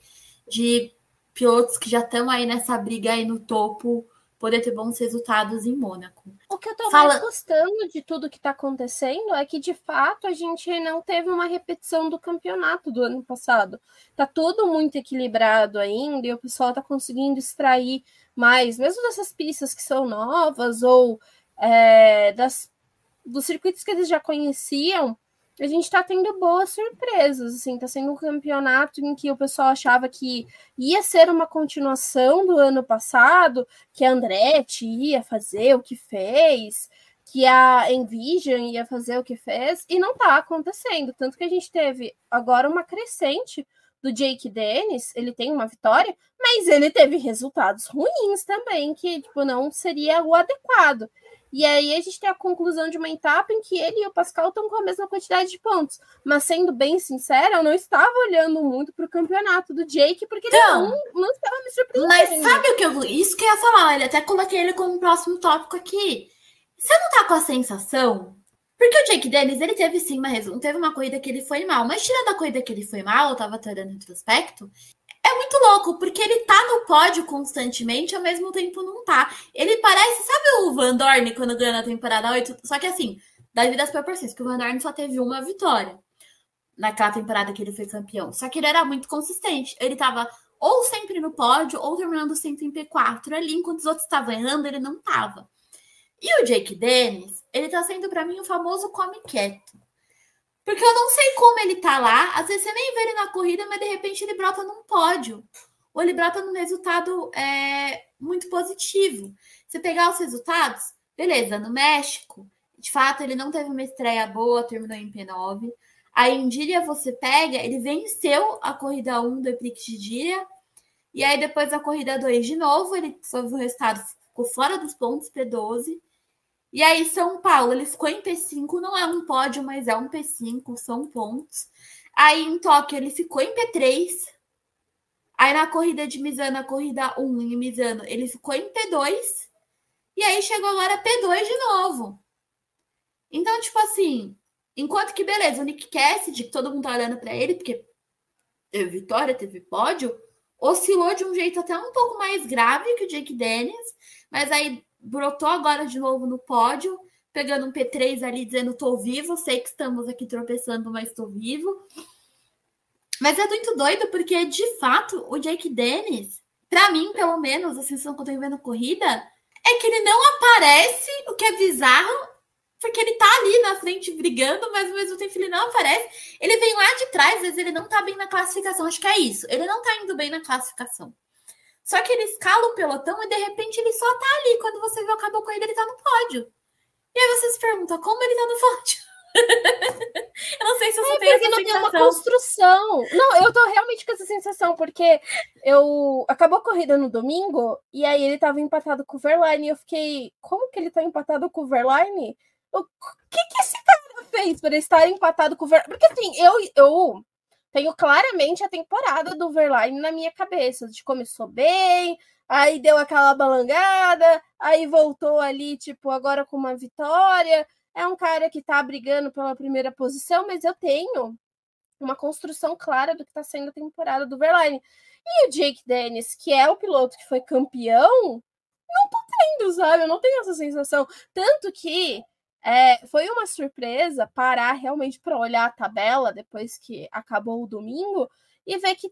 de pilotos que já estão aí nessa briga aí no topo, poder ter bons resultados em Mônaco. O que eu tô mais gostando de tudo que tá acontecendo é que, de fato, a gente não teve uma repetição do campeonato do ano passado. Tá tudo muito equilibrado ainda e o pessoal tá conseguindo extrair mais, mesmo dessas pistas que são novas ou dos circuitos que eles já conheciam, a gente tá tendo boas surpresas, assim, tá sendo um campeonato em que o pessoal achava que ia ser uma continuação do ano passado, que a Andretti ia fazer o que fez, que a Envision ia fazer o que fez, e não tá acontecendo, tanto que a gente teve agora uma crescente do Jake Dennis, ele tem uma vitória, mas ele teve resultados ruins também, que, tipo, não seria o adequado. E aí a gente tem a conclusão de uma etapa em que ele e o Pascal estão com a mesma quantidade de pontos. Mas sendo bem sincera, eu não estava olhando muito para o campeonato do Jake, porque então, ele não estava me surpreendendo. Mas sabe o que eu... Isso que eu ia falar, ele até coloquei ele como próximo tópico aqui. Você não tá com a sensação... Porque o Jake Dennis, ele teve sim teve uma corrida que ele foi mal, mas tirando a corrida que ele foi mal, eu tava tirando retrospecto, é muito louco, porque ele tá no pódio constantemente, ao mesmo tempo não tá. Ele parece, sabe o Van Dorn quando ganhou na temporada 8? Só que assim, devido às proporções, porque o Van Dorn só teve uma vitória naquela temporada que ele foi campeão. Só que ele era muito consistente. Ele tava ou sempre no pódio, ou terminando sempre em P4 ali, enquanto os outros estavam errando, ele não tava. E o Jake Dennis, ele tá sendo para mim o famoso come quieto. Porque eu não sei como ele tá lá, às vezes você nem vê ele na corrida, mas de repente ele brota num pódio. Ou ele brota num resultado muito positivo. Você pegar os resultados, beleza, no México, de fato ele não teve uma estreia boa, terminou em P9. Aí em Díria você pega, ele venceu a corrida 1 do Eprix de Díria, e aí depois a corrida 2 de novo, ele sob o resultado ficou fora dos pontos, P12. E aí, São Paulo, ele ficou em P5, não é um pódio, mas é um P5, são pontos. Aí, em Tóquio, ele ficou em P3. Aí, na corrida de Misano, a corrida 1 em Misano, ele ficou em P2. E aí, chegou agora P2 de novo. Então, tipo assim, enquanto que, beleza, o Nick Cassidy, que todo mundo tá olhando pra ele, porque teve vitória, teve pódio, oscilou de um jeito até um pouco mais grave que o Jake Dennis, mas aí brotou agora de novo no pódio, pegando um P3 ali, dizendo tô vivo, sei que estamos aqui tropeçando, mas tô vivo. Mas é muito doido, porque de fato o Jake Dennis, pra mim, pelo menos, a sensação que eu tô vendo corrida, é que ele não aparece, o que é bizarro, porque ele tá ali na frente brigando, mas ao mesmo tempo ele não aparece. Ele vem lá de trás, às vezes ele não tá bem na classificação, acho que é isso. Ele não tá indo bem na classificação. Só que ele escala o pelotão e de repente ele só tá ali. Quando você vê acabou a corrida, ele tá no pódio. E aí você se pergunta, como ele tá no pódio? Eu não sei se você tem essa sensação. Porque não tem uma construção. Não, eu tô realmente com essa sensação, porque acabou a corrida no domingo, e aí ele tava empatado com o Verlaine, e eu fiquei, como que ele tá empatado com o Verlaine? O que esse cara fez para estar empatado com o Verlaine? Porque assim, eu tenho claramente a temporada do Verlaine na minha cabeça. De começou bem, aí deu aquela balangada, aí voltou ali, tipo, agora com uma vitória. É um cara que tá brigando pela primeira posição, mas eu tenho uma construção clara do que tá sendo a temporada do Verlaine. E o Jake Dennis, que é o piloto que foi campeão, não tô tendo, sabe? Eu não tenho essa sensação. Tanto que foi uma surpresa parar realmente para olhar a tabela depois que acabou o domingo e ver que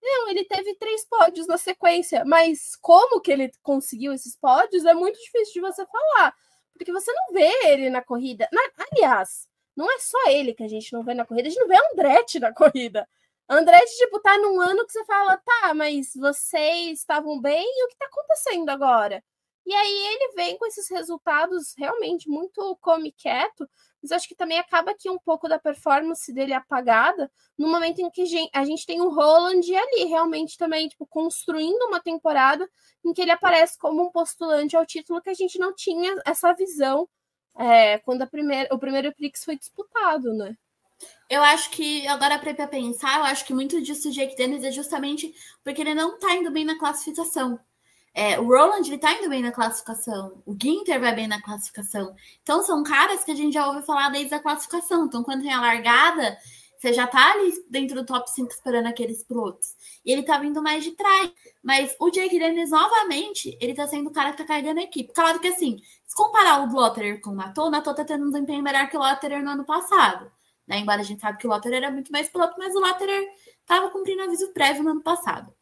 não, ele teve 3 pódios na sequência, mas como que ele conseguiu esses pódios é muito difícil de você falar, porque você não vê ele na corrida. Aliás, não é só ele que a gente não vê na corrida, a gente não vê Andretti na corrida. Andretti, tipo, tá num ano que você fala, mas vocês estavam bem e o que tá acontecendo agora? E aí ele vem com esses resultados realmente muito come quieto, mas acho que também acaba aqui um pouco da performance dele apagada, no momento em que a gente tem o Roland ali realmente também, tipo, construindo uma temporada em que ele aparece como um postulante ao título que a gente não tinha essa visão quando o primeiro Prix foi disputado, né? Eu acho que, agora para pensar, eu acho que muito disso do Jake Dennis é justamente porque ele não tá indo bem na classificação. O Roland, ele tá indo bem na classificação. O Ginter vai bem na classificação. Então, são caras que a gente já ouve falar desde a classificação. Então, quando tem a largada, você já tá ali dentro do top 5 esperando aqueles pilotos. E ele tá vindo mais de trás. Mas o Jake Dennis, novamente, ele tá sendo o cara que tá carregando a equipe. Claro que, assim, se comparar o Lotterer com o Nato tá tendo um desempenho melhor que o Lotterer no ano passado. Né? Embora a gente sabe que o Lotterer era muito mais piloto, mas o Lotterer tava cumprindo aviso prévio no ano passado.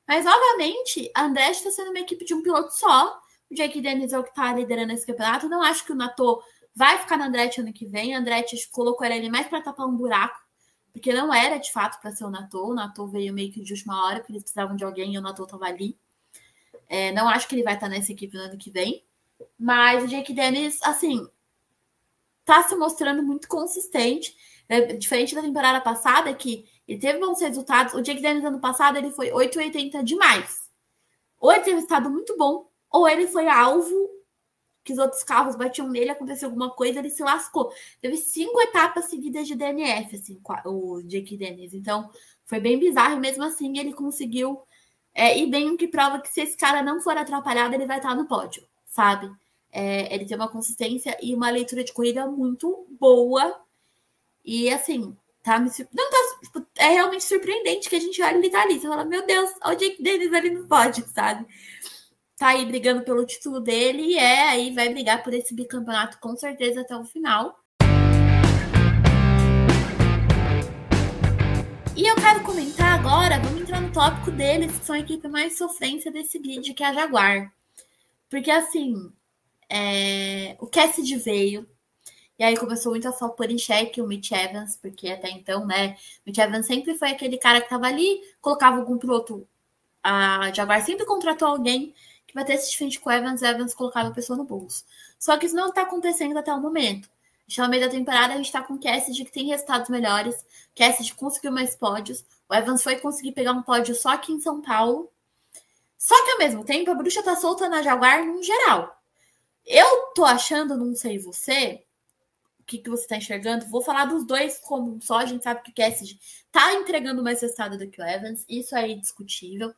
Mas, novamente, a Andretti está sendo uma equipe de um piloto só. O Jake Dennis é o que está liderando esse campeonato. Não acho que o Nato vai ficar na Andretti ano que vem. A Andretti colocou ele mais para tapar um buraco, porque não era, de fato, para ser o Nato. O Nato veio meio que de última hora, porque eles precisavam de alguém e o Nato estava ali. Não acho que ele vai estar nessa equipe no ano que vem. Mas o Jake Dennis, assim, está se mostrando muito consistente. Diferente da temporada passada, que ele teve bons resultados. O Jake Dennis, ano passado, ele foi 8,80 demais. Ou ele teve um estado muito bom, ou ele foi alvo que os outros carros batiam nele, aconteceu alguma coisa, ele se lascou. Teve 5 etapas seguidas de DNF, assim, o Jake Dennis. Então, foi bem bizarro, e mesmo assim ele conseguiu ir bem, o que prova que se esse cara não for atrapalhado, ele vai estar no pódio, sabe? Ele tem uma consistência e uma leitura de corrida muito boa. E assim, é realmente surpreendente que a gente olha ele tá ali. Você fala, meu Deus, olha o Jake Dennis ali no pódio, sabe? Tá aí brigando pelo título dele e aí vai brigar por esse bicampeonato com certeza até o final. E eu quero comentar agora, vamos entrar no tópico deles, que são a equipe mais sofrência desse grid, que é a Jaguar. Porque assim, o Cassidy veio, e aí começou muito a só pôr em xeque o Mitch Evans, porque até então, né, Mitch Evans sempre foi aquele cara que tava ali, colocava algum piloto. A Jaguar sempre contratou alguém que batesse de frente com o Evans colocava a pessoa no bolso. Só que isso não tá acontecendo até o momento. Já no meio da temporada, a gente tá com o Cassidy, que tem resultados melhores. Cassidy conseguiu mais pódios. O Evans foi conseguir pegar um pódio só aqui em São Paulo. Só que, ao mesmo tempo, a bruxa tá solta na Jaguar no geral. Eu tô achando, não sei você, o que você tá enxergando. Vou falar dos dois como só. A gente sabe que o Cassidy tá entregando mais resultado do que o Evans. Isso é indiscutível,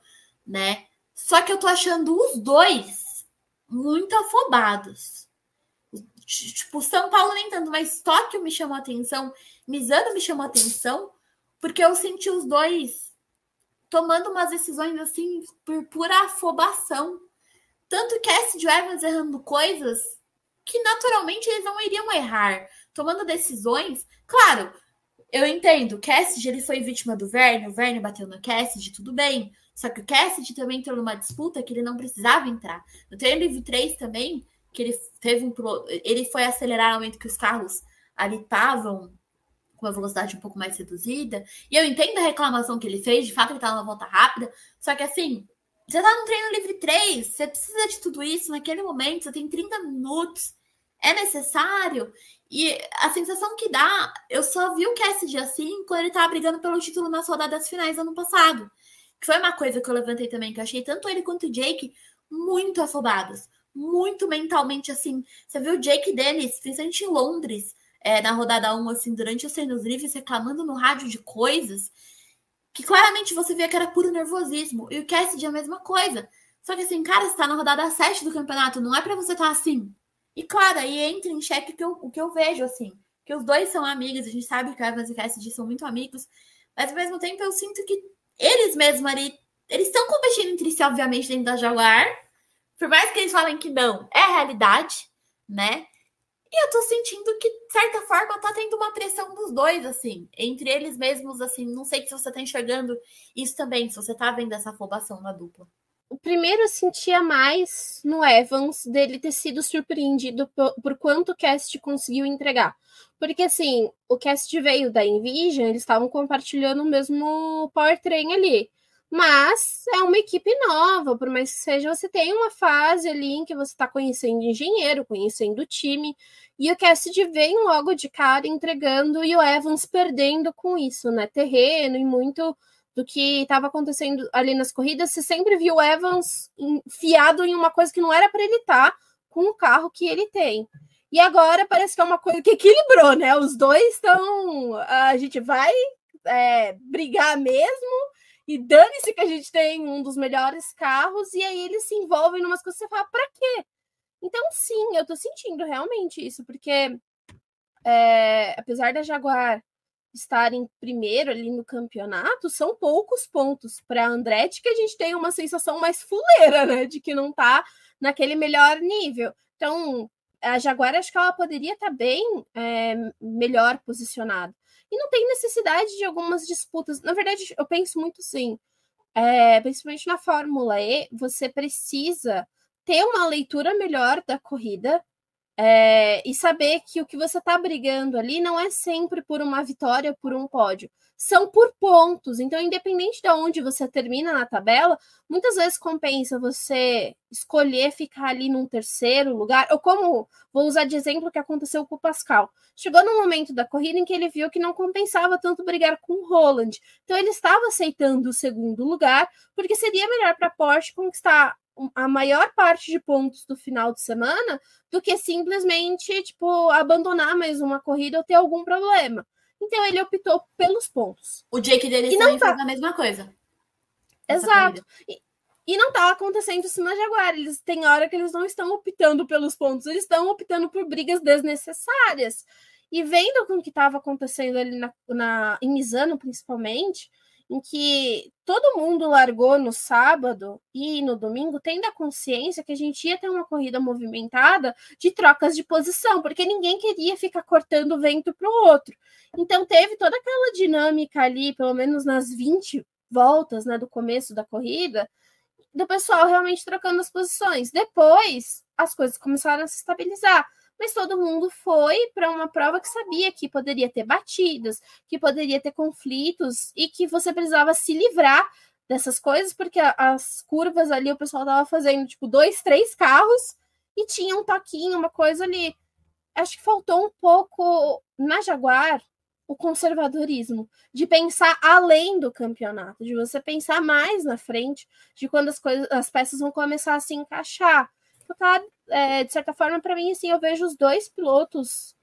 né? Só que eu tô achando os dois muito afobados. Tipo, São Paulo nem tanto, mas Tóquio me chamou a atenção, Misano me chamou a atenção, porque eu senti os dois tomando umas decisões assim por pura afobação. Tanto Cassidy e Evans errando coisas que naturalmente eles não iriam errar, tomando decisões. Claro, eu entendo, Cassidy ele foi vítima do Vergne, o Vergne bateu no Cassidy, tudo bem. Só que o Cassidy também entrou numa disputa que ele não precisava entrar. No treino livre 3 também, que ele teve ele foi acelerar no momento que os carros ali estavam com uma velocidade um pouco mais reduzida. E eu entendo a reclamação que ele fez, de fato ele estava numa volta rápida, só que assim, você tá no treino livre 3, você precisa de tudo isso naquele momento, você tem 30 minutos, é necessário. E a sensação que dá, eu só vi o Cassidy assim quando ele tava brigando pelo título nas rodadas finais do ano passado. Que foi uma coisa que eu levantei também, que eu achei tanto ele quanto o Jake muito afobados. Muito mentalmente, assim. Você viu o Jake Dennis, principalmente em Londres, na rodada 1, assim, durante os treinos livres, reclamando no rádio de coisas que claramente você via que era puro nervosismo. E o Cassidy é a mesma coisa. Só que assim, cara, você tá na rodada 7 do campeonato, não é pra você estar assim. E claro, aí entra em xeque o que eu vejo, assim. Que os dois são amigos, a gente sabe que o Evans e o Cassidy são muito amigos. Mas ao mesmo tempo eu sinto que eles mesmos ali, eles estão competindo entre si, obviamente, dentro da Jaguar. Por mais que eles falem que não, é a realidade, né? E eu tô sentindo que, de certa forma, tá tendo uma pressão dos dois, assim, entre eles mesmos, assim. Não sei se você tá enxergando isso também, se você tá vendo essa afobação na dupla. O primeiro eu sentia mais no Evans dele ter sido surpreendido por quanto o Cast conseguiu entregar. Porque, assim, o Cast veio da Envision, eles estavam compartilhando o mesmo powertrain ali. Mas é uma equipe nova, por mais que seja, você tem uma fase ali em que você está conhecendo engenheiro, conhecendo o time, e o Cassidy vem logo de cara entregando e o Evans perdendo com isso, né? Terreno e muito do que estava acontecendo ali nas corridas. Você sempre viu o Evans enfiado em uma coisa que não era para ele estar com o carro que ele tem. E agora parece que é uma coisa que equilibrou, né? Os dois estão... A gente vai brigar mesmo, e dane-se que a gente tem um dos melhores carros, e aí eles se envolvem em umas coisas que você fala, pra quê? Então, sim, eu tô sentindo realmente isso, porque apesar da Jaguar estar em primeiro ali no campeonato, são poucos pontos para a Andretti que a gente tem uma sensação mais fuleira, né? De que não tá naquele melhor nível. Então, a Jaguar, acho que ela poderia estar bem melhor posicionada. E não tem necessidade de algumas disputas. Na verdade, eu penso muito sim. Principalmente na Fórmula E, você precisa ter uma leitura melhor da corrida e saber que o que você está brigando ali não é sempre por uma vitória, por um pódio. São por pontos. Então, independente de onde você termina na tabela, muitas vezes compensa você escolher ficar ali num terceiro lugar, ou como, vou usar de exemplo o que aconteceu com o Pascal. Chegou num momento da corrida em que ele viu que não compensava tanto brigar com o Roland. Então, ele estava aceitando o segundo lugar, porque seria melhor para a Porsche conquistar a maior parte de pontos do final de semana do que simplesmente, tipo, abandonar mais uma corrida ou ter algum problema. Então, ele optou pelos pontos. O Jake deles também fez a mesma coisa. Exato. E não tá acontecendo isso na Jaguar. Eles têm hora que eles não estão optando pelos pontos, eles estão optando por brigas desnecessárias. E vendo com o que estava acontecendo ali em Misano, principalmente, em que todo mundo largou no sábado e no domingo, tendo a consciência que a gente ia ter uma corrida movimentada de trocas de posição, porque ninguém queria ficar cortando o vento para o outro. Então teve toda aquela dinâmica ali, pelo menos nas 20 voltas, né, do começo da corrida, do pessoal realmente trocando as posições. Depois, as coisas começaram a se estabilizar. Mas todo mundo foi para uma prova que sabia que poderia ter batidas, que poderia ter conflitos e que você precisava se livrar dessas coisas, porque as curvas ali o pessoal estava fazendo tipo 2, 3 carros e tinha um toquinho, uma coisa ali. Acho que faltou um pouco na Jaguar o conservadorismo, de pensar além do campeonato, de você pensar mais na frente, de quando as peças vão começar a se encaixar. Tá, de certa forma, para mim, assim, eu vejo os dois pilotos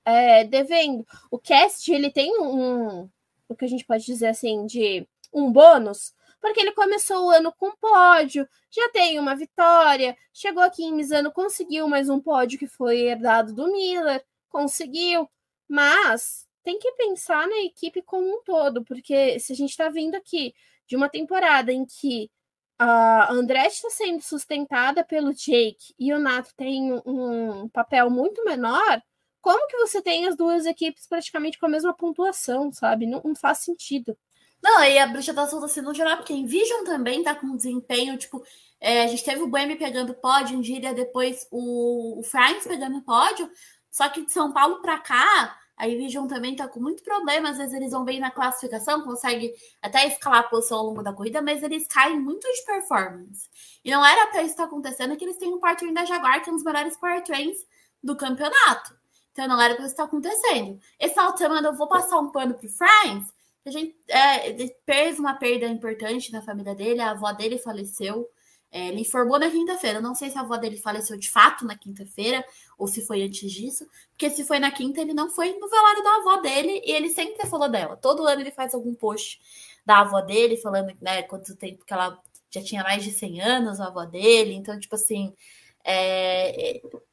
devendo. O Cast, ele tem o que a gente pode dizer assim, de um bônus, porque ele começou o ano com pódio, já tem uma vitória, chegou aqui em Misano, conseguiu mais um pódio que foi herdado do Miller, conseguiu, mas tem que pensar na equipe como um todo, porque se a gente está vindo aqui de uma temporada em que a Andretti está sendo sustentada pelo Jake e o Nato tem um papel muito menor, como que você tem as duas equipes praticamente com a mesma pontuação, sabe? Não faz sentido. Não, aí a bruxa tá solta assim no geral, porque a Envision também tá com um desempenho, tipo, a gente teve o Buemi pegando pódio, um dia depois o Franz pegando pódio, só que de São Paulo pra cá, a Envision também tá com muito problema, às vezes eles vão bem na classificação, conseguem até escalar a posição ao longo da corrida, mas eles caem muito de performance. E não era pra isso estar acontecendo, que eles têm um powertrain da Jaguar, que é um dos melhores powertrains do campeonato. Então não era pra isso estar acontecendo. Esse final de semana eu vou passar um pano pro Franz, a gente ele fez uma perda importante na família dele, a avó dele faleceu. Ele informou na quinta-feira. Eu não sei se a avó dele faleceu de fato na quinta-feira ou se foi antes disso, porque se foi na quinta, ele não foi no velório da avó dele e ele sempre falou dela. Todo ano ele faz algum post da avó dele, falando, né, quanto tempo que ela já tinha mais de 100 anos, a avó dele. Então, tipo assim,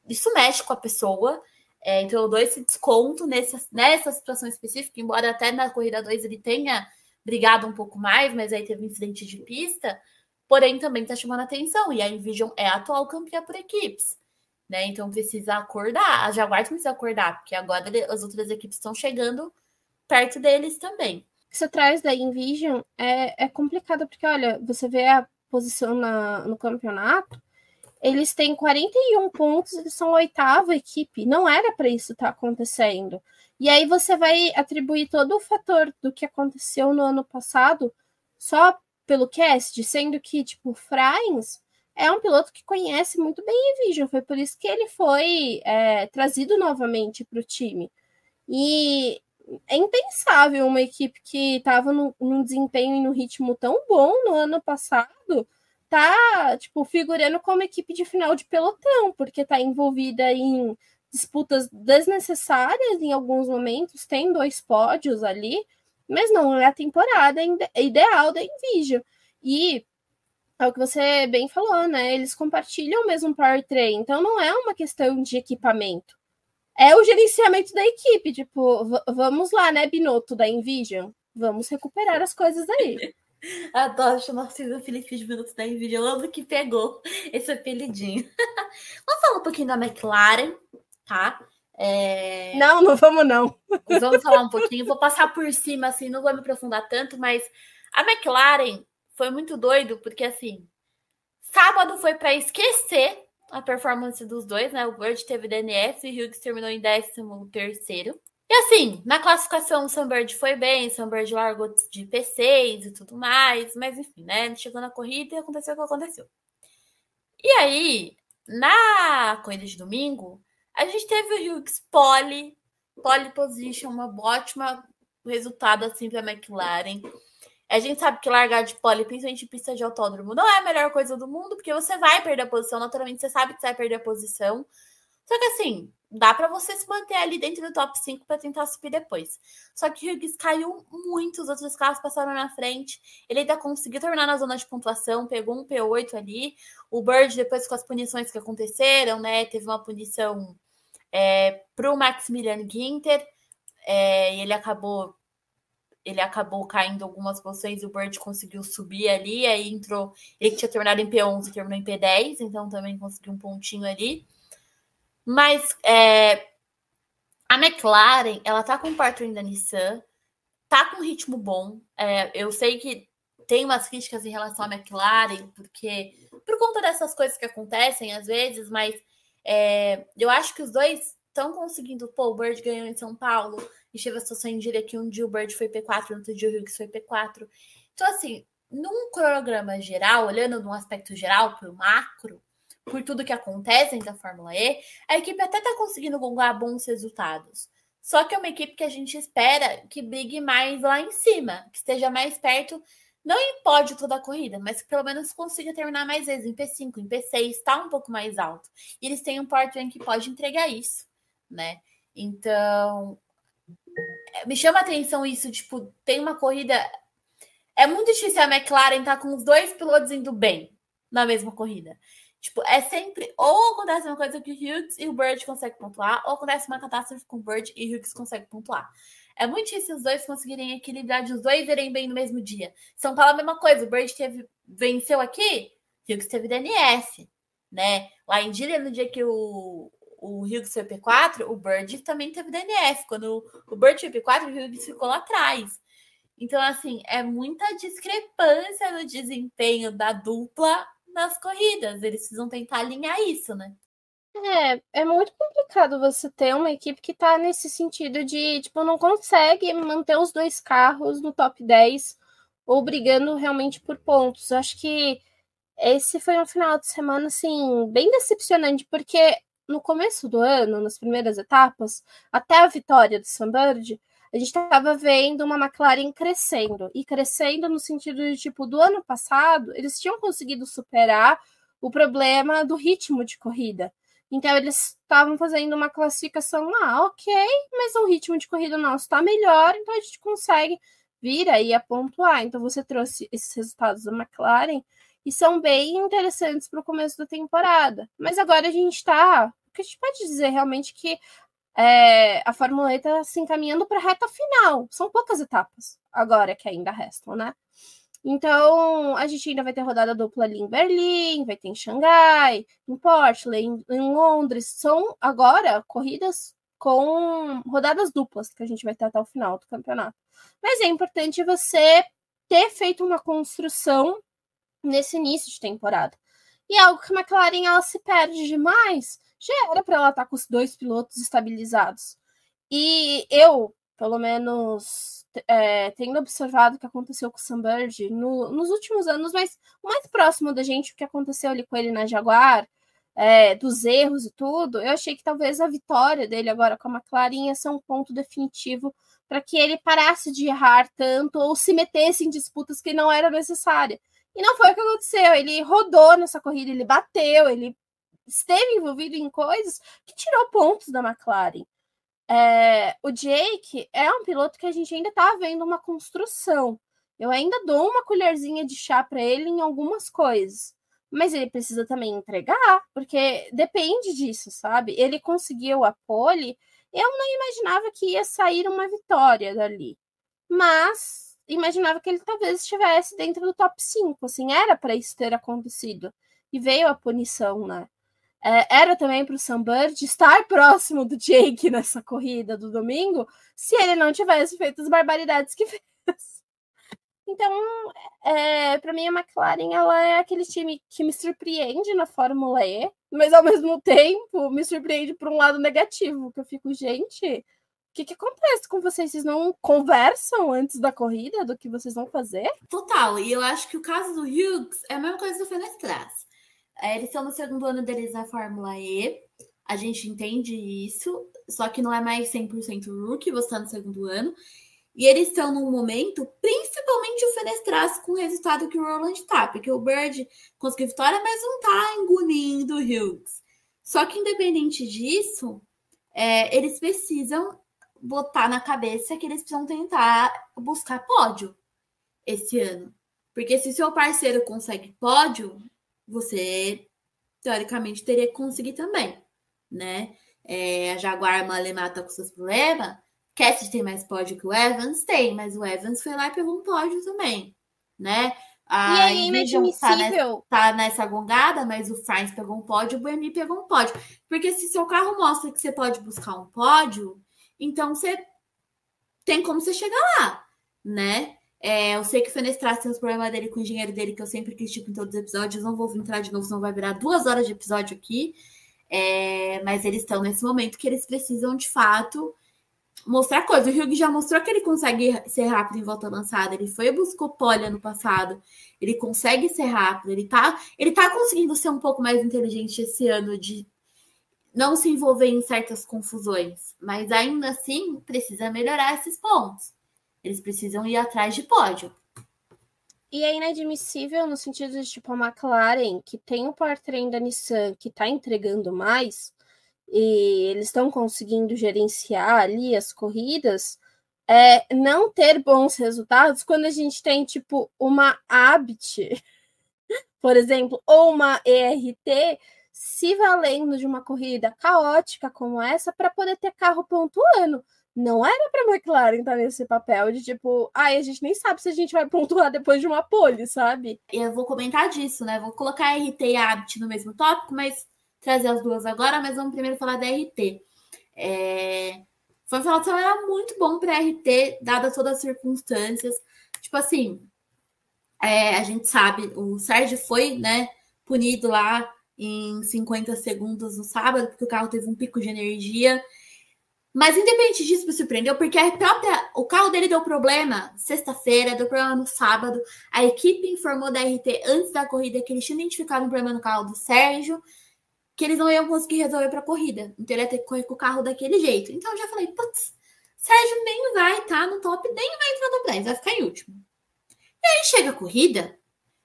isso mexe com a pessoa. Então eu dou esse desconto nessa situação específica, embora até na corrida 2 ele tenha brigado um pouco mais, mas aí teve um incidente de pista, porém também está chamando atenção, e a Envision é a atual campeã por equipes, né? Então precisa acordar, a Jaguar precisa acordar, porque agora as outras equipes estão chegando perto deles também. Isso atrás da Envision é complicado, porque olha, você vê a posição no campeonato, eles têm 41 pontos, eles são a 8ª equipe. Não era para isso estar acontecendo. E aí você vai atribuir todo o fator do que aconteceu no ano passado só pelo cast, sendo que, tipo, o Franz é um piloto que conhece muito bem a Envision. Foi por isso que ele foi trazido novamente para o time. E é impensável uma equipe que estava num desempenho e num ritmo tão bom no ano passado tá, tipo, figurando como equipe de final de pelotão, porque tá envolvida em disputas desnecessárias em alguns momentos, tem 2 pódios ali, mas não é a temporada ideal da Envision. E é o que você bem falou, né? Eles compartilham o mesmo powertrain, então não é uma questão de equipamento. É o gerenciamento da equipe, tipo, vamos lá, né, Binotto da Envision? Vamos recuperar as coisas aí. Adoro chamar o Felipe de minutos da Envidia. Eu amo que pegou esse apelidinho. Vamos falar um pouquinho da McLaren, tá? Não vamos não. Vamos falar um pouquinho. Vou passar por cima, assim, não vou me aprofundar tanto, mas a McLaren foi muito doido, porque, assim, sábado foi para esquecer a performance dos dois, né? O Bird teve DNF e o Hughes terminou em 13º. E assim, na classificação o Sunbird foi bem, o Sunbird largou de P6 e tudo mais, mas enfim, né? Chegou na corrida e aconteceu o que aconteceu. E aí, na corrida de domingo, a gente teve o Hughes pole position, uma ótima resultado assim para a McLaren. A gente sabe que largar de pole, principalmente em pista de autódromo, não é a melhor coisa do mundo, porque você vai perder a posição, naturalmente você sabe que você vai perder a posição. Só que assim, dá para você se manter ali dentro do top 5 para tentar subir depois. Só que o Hughes caiu muito, os outros carros passaram na frente. Ele ainda conseguiu terminar na zona de pontuação, pegou um P8 ali. O Bird, depois com as punições que aconteceram, né? Teve uma punição para o Maximilian Ginter, e ele acabou caindo algumas posições e o Bird conseguiu subir ali, aí entrou, ele que tinha terminado em P11, terminou em P10, então também conseguiu um pontinho ali. Mas a McLaren, ela tá com o powertrain da Nissan, tá com um ritmo bom. Eu sei que tem umas críticas em relação à McLaren, porque por conta dessas coisas que acontecem às vezes, mas eu acho que os dois estão conseguindo. Pô, o Bird ganhou em São Paulo, e teve a situação em dia que um dia o Bird foi P4, outro dia o Hughes foi P4. Então, assim, num cronograma geral, olhando num aspecto geral, pro macro, por tudo que acontece dentro da Fórmula E, a equipe até tá conseguindo gongar bons resultados. Só que é uma equipe que a gente espera que brigue mais lá em cima, que esteja mais perto, não em pódio toda a corrida, mas que pelo menos consiga terminar mais vezes em P5, em P6, está um pouco mais alto. E eles têm um powertrain que pode entregar isso, né? Então, me chama a atenção isso, tipo, tem uma corrida. É muito difícil a McLaren estar com os dois pilotos indo bem na mesma corrida. Tipo, é sempre ou acontece uma coisa que o Hughes e o Bird conseguem pontuar, ou acontece uma catástrofe com o Bird e o Hughes consegue pontuar. É muito difícil os dois conseguirem equilibrar de os dois irem bem no mesmo dia. São Paulo é a mesma coisa, o Bird venceu aqui, o Hughes teve DNF, né? Lá em Gillian, no dia que o Hughes foi P4, o Bird também teve DNF. Quando o Bird foi P4, o Hughes ficou lá atrás. Então, assim, é muita discrepância no desempenho da dupla nas corridas. Eles precisam tentar alinhar isso, né? É muito complicado você ter uma equipe que tá nesse sentido de, tipo, não consegue manter os dois carros no top 10 ou brigando realmente por pontos. Eu acho que esse foi um final de semana, assim, bem decepcionante, porque no começo do ano, nas primeiras etapas, até a vitória do Sunbird, a gente estava vendo uma McLaren crescendo, e crescendo no sentido de, tipo, do ano passado, eles tinham conseguido superar o problema do ritmo de corrida. Então, eles estavam fazendo uma classificação, ok, mas o ritmo de corrida nosso está melhor, então a gente consegue vir aí a pontuar. Então, você trouxe esses resultados da McLaren, e são bem interessantes para o começo da temporada. Mas agora a gente está. O que a gente pode dizer realmente que a Fórmula E está se encaminhando para a reta final. São poucas etapas agora que ainda restam, né? Então, a gente ainda vai ter rodada dupla ali em Berlim, vai ter em Xangai, em Portland, em Londres. São agora corridas com rodadas duplas que a gente vai ter até o final do campeonato. Mas é importante você ter feito uma construção nesse início de temporada. E é algo que a McLaren ela se perde demais. Já era para ela estar com os dois pilotos estabilizados. E eu, pelo menos, tendo observado o que aconteceu com o Sunbird nos últimos anos, mas o mais próximo da gente, o que aconteceu ali com ele na Jaguar, dos erros e tudo, eu achei que talvez a vitória dele agora com a McLaren ia ser um ponto definitivo para que ele parasse de errar tanto ou se metesse em disputas que não era necessária. E não foi o que aconteceu. Ele rodou nessa corrida, ele bateu, ele esteve envolvido em coisas que tirou pontos da McLaren. O Jake é um piloto que a gente ainda está vendo uma construção. Eu ainda dou uma colherzinha de chá para ele em algumas coisas. Mas ele precisa também entregar, porque depende disso, sabe? Ele conseguiu a pole, eu não imaginava que ia sair uma vitória dali. Mas imaginava que ele talvez estivesse dentro do top 5, assim, era para isso ter acontecido. E veio a punição, né? Era também para o Sunbird estar próximo do Jake nessa corrida do domingo, se ele não tivesse feito as barbaridades que fez. Então, para mim, a McLaren ela é aquele time que me surpreende na Fórmula E, mas ao mesmo tempo me surpreende por um lado negativo, que eu fico, gente, o que acontece com vocês? Vocês não conversam antes da corrida do que vocês vão fazer? Total, e eu acho que o caso do Hughes é a mesma coisa do Fenestras. Eles estão no segundo ano deles na Fórmula E, a gente entende isso, só que não é mais 100% rookie, você está no segundo ano. E eles estão num momento, principalmente o Fenestraz, com o resultado que o Roland tá, porque o Bird conseguiu vitória, mas não tá engolindo o Hughes. Só que, independente disso, eles precisam botar na cabeça que eles precisam tentar buscar pódio esse ano. Porque se seu parceiro consegue pódio, você, teoricamente, teria que conseguir também, né? A Jaguar Malemar tá com seus problemas. Cassidy tem mais pódio que o Evans? Tem, mas o Evans foi lá e pegou um pódio também, né? E aí, inadmissível. Tá nessa gongada, mas o Sainz pegou um pódio, o Bernie pegou um pódio. Porque se seu carro mostra que você pode buscar um pódio, então você tem como você chegar lá, né? Eu sei que o Fenestraz tem os problemas dele com o engenheiro dele, que eu sempre critico em todos os episódios. Não vou entrar de novo, senão vai virar 2 horas de episódio aqui. Mas eles estão nesse momento que eles precisam, de fato, mostrar coisa. O Hugh já mostrou que ele consegue ser rápido em volta lançada. Ele foi e buscou pole ano passado. Ele consegue ser rápido. Ele tá conseguindo ser um pouco mais inteligente esse ano, de não se envolver em certas confusões. Mas ainda assim, precisa melhorar esses pontos. Eles precisam ir atrás de pódio. E é inadmissível no sentido de, tipo, a McLaren, que tem o powertrain da Nissan, que tá entregando mais, e eles estão conseguindo gerenciar ali as corridas, não ter bons resultados quando a gente tem, tipo, uma Abt, por exemplo, ou uma ERT, se valendo de uma corrida caótica como essa para poder ter carro pontuando. Não era para a McLaren estar nesse papel de tipo, a gente nem sabe se a gente vai pontuar depois de uma pole, sabe? Eu vou comentar disso, né? Vou colocar a RT e a Abt no mesmo tópico, mas trazer as duas agora, mas vamos primeiro falar da RT. Foi um final de semana muito bom para a RT, dada todas as circunstâncias. Tipo assim, a gente sabe, o Sérgio foi, né, punido lá em 50 segundos no sábado, porque o carro teve um pico de energia. Mas independente disso, me surpreendeu, porque o carro dele deu problema sexta-feira, deu problema no sábado. A equipe informou da RT antes da corrida que eles tinham identificado um problema no carro do Sérgio, que eles não iam conseguir resolver para a corrida. Então ele ia ter que correr com o carro daquele jeito. Então eu já falei, putz, Sérgio nem vai estar no top, nem vai entrar no top 10, vai ficar em último. E aí chega a corrida,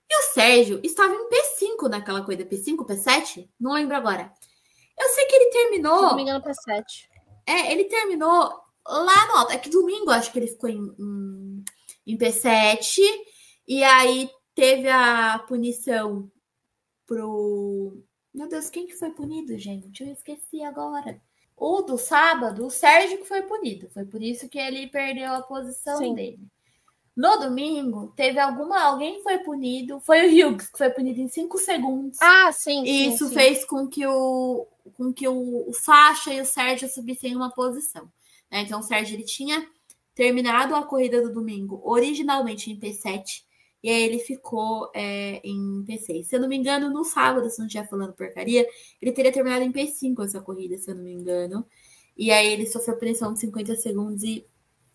e o Sérgio estava em P5 naquela corrida, P5, P7? Não lembro agora. Eu sei que ele terminou... Se não me engano, P7. Ele terminou lá no alto. É que domingo, acho que ele ficou em P7. E aí teve a punição pro... Meu Deus, quem que foi punido, gente? Eu esqueci agora. O do sábado, o Sérgio que foi punido. Foi por isso que ele perdeu a posição dele. No domingo, teve alguém foi punido. Foi o Hughes, que foi punido em 5 segundos. Sim. E isso fez com que o Faixa e o Sérgio subissem uma posição. Né? Então, o Sérgio ele tinha terminado a corrida do domingo originalmente em P7, e aí ele ficou em P6. Se eu não me engano, no sábado, se não estiver falando porcaria, ele teria terminado em P5 essa corrida, se eu não me engano. E aí ele sofreu pressão de 50 segundos e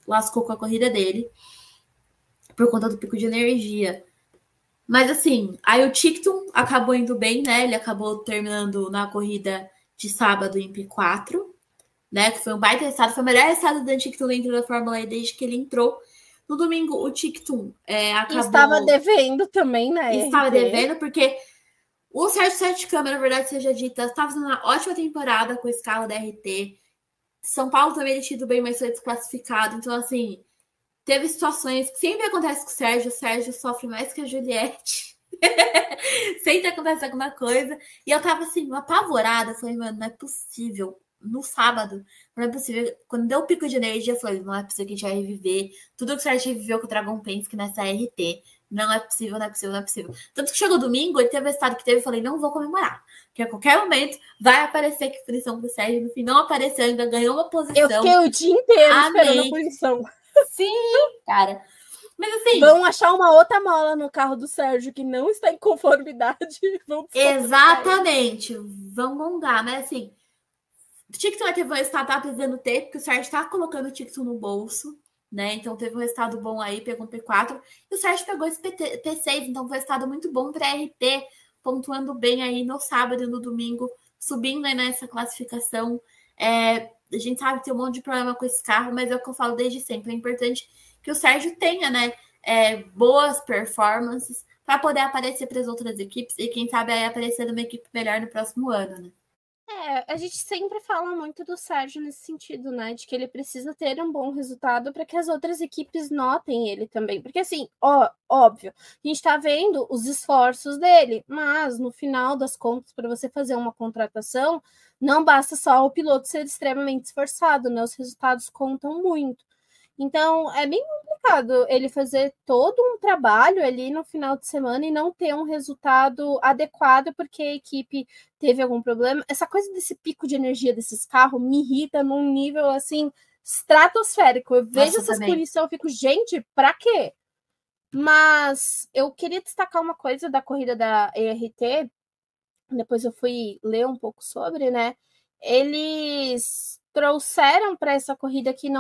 lascou com a corrida dele, por conta do pico de energia. Mas assim, aí o Tickton acabou indo bem, né? Ele acabou terminando na corrida de sábado em P4, né? Que foi um baita resultado, foi o melhor resultado do Tickton dentro da Fórmula E desde que ele entrou. No domingo, o Tickton acabou... Estava devendo também, né? Estava devendo, porque o Sérgio Sete Câmara, na verdade, seja dita, estava fazendo uma ótima temporada com esse carro da RT. São Paulo também ele tinha ido bem, mas foi desclassificado. Então, assim, teve situações que sempre acontece com o Sérgio sofre mais que a Juliette. Sempre acontece alguma coisa. E eu tava assim, apavorada. Falei, mano, não é possível. No sábado, não é possível. Quando deu o pico de energia, eu falei, não é possível que a gente vai reviver tudo que o Sérgio viveu com o Dragon Penske nessa RT. Não é possível, não é possível, não é possível. Tanto que chegou domingo, ele teve o estado que teve, eu falei, não vou comemorar. Porque a qualquer momento vai aparecer aqui punição pro Sérgio. No fim, não apareceu, ainda ganhou uma posição. Eu fiquei o dia inteiro esperando a punição. Sim, cara. Mas assim... Vão achar uma outra mola no carro do Sérgio que não está em conformidade. Exatamente. Vão gongar. Mas assim, o Tickton vai ter um resultado, tá precisando ter, porque o Sérgio tá colocando o Tickton no bolso, né? Então teve um resultado bom aí, pegou um P4. E o Sérgio pegou esse P6, então foi um resultado muito bom para a RT, pontuando bem aí no sábado e no domingo, subindo aí nessa classificação. a gente sabe que tem um monte de problema com esse carro, mas é o que eu falo desde sempre. É importante que o Sérgio tenha, né, boas performances para poder aparecer para as outras equipes e quem sabe aí aparecer numa equipe melhor no próximo ano, né? A gente sempre fala muito do Sérgio nesse sentido, né? De que ele precisa ter um bom resultado para que as outras equipes notem ele também. Porque, assim, óbvio, a gente tá vendo os esforços dele, mas no final das contas, para você fazer uma contratação, não basta só o piloto ser extremamente esforçado, né? Os resultados contam muito. Então, é bem complicado ele fazer todo um trabalho ali no final de semana e não ter um resultado adequado porque a equipe teve algum problema. Essa coisa desse pico de energia desses carros me irrita num nível, assim, estratosférico. Eu vejo essas punições e fico, gente, pra quê? Mas eu queria destacar uma coisa da corrida da ERT, depois eu fui ler um pouco sobre, né? Eles trouxeram para essa corrida que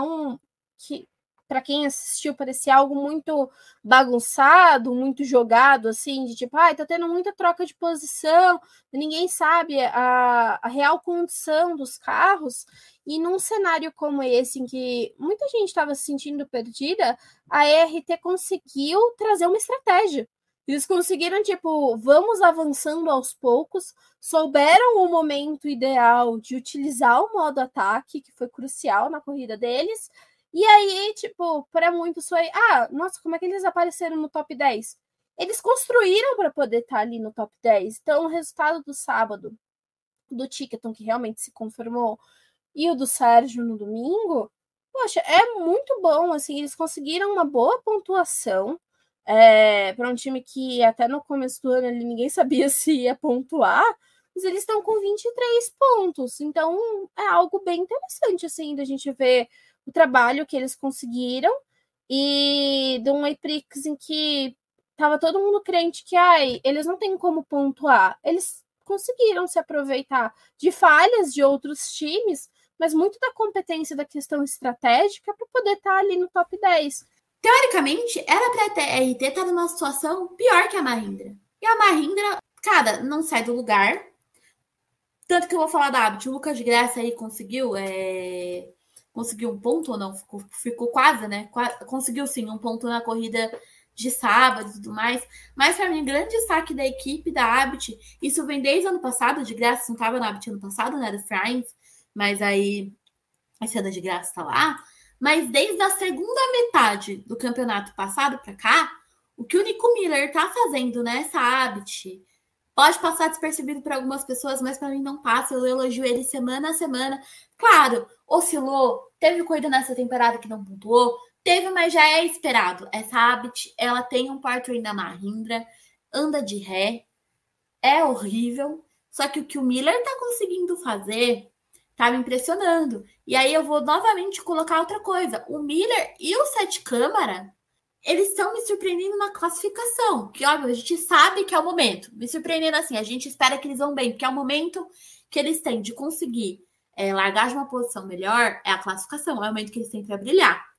para quem assistiu parecia algo muito bagunçado, muito jogado, assim, de tipo, tá tendo muita troca de posição, ninguém sabe a real condição dos carros. E num cenário como esse, em que muita gente estava se sentindo perdida, a ERT conseguiu trazer uma estratégia. Eles conseguiram, tipo, vamos avançando aos poucos, souberam o momento ideal de utilizar o modo ataque, que foi crucial na corrida deles, e aí, tipo, para muitos foi, nossa, como é que eles apareceram no top 10? Eles construíram para poder estar ali no top 10. Então, o resultado do sábado, do Ticketon, que realmente se confirmou, e o do Sérgio no domingo, poxa, é muito bom, assim, eles conseguiram uma boa pontuação, para um time que até no começo do ano ali, ninguém sabia se ia pontuar, mas eles estão com 23 pontos, então é algo bem interessante, assim, da gente ver o trabalho que eles conseguiram e de um Apex em que tava todo mundo crente que eles não têm como pontuar, eles conseguiram se aproveitar de falhas de outros times, mas muito da competência da questão estratégica para poder estar ali no top 10. Teoricamente, era para a RT estar numa situação pior que a Mahindra. E a Mahindra, cara, não sai do lugar. Tanto que eu vou falar da Abt. O Lucas de Graça aí conseguiu um ponto ou não? Ficou quase, né? Conseguiu sim um ponto na corrida de sábado e tudo mais. Mas para mim, grande destaque da equipe da Abt. Isso vem desde o ano passado. De Graça não estava na Abt ano passado, né? Era Friends. Mas aí a cena de Graça está lá. Mas desde a segunda metade do campeonato passado para cá, o que o Nico Miller tá fazendo nessa Abt pode passar despercebido para algumas pessoas, mas para mim não passa. Eu elogio ele semana a semana. Claro, oscilou, teve corrida nessa temporada que não pontuou, teve, mas já é esperado. Essa Abt, ela tem um powertrain da Mahindra, anda de ré, é horrível. Só que o que o Miller tá conseguindo fazer tá me impressionando. E aí eu vou novamente colocar outra coisa. O Miller e o Sete Câmara, eles estão me surpreendendo na classificação. Que, óbvio, a gente sabe que é o momento. Me surpreendendo assim, a gente espera que eles vão bem, porque é o momento que eles têm de conseguir largar de uma posição melhor, é a classificação, é o momento que eles têm para brilhar.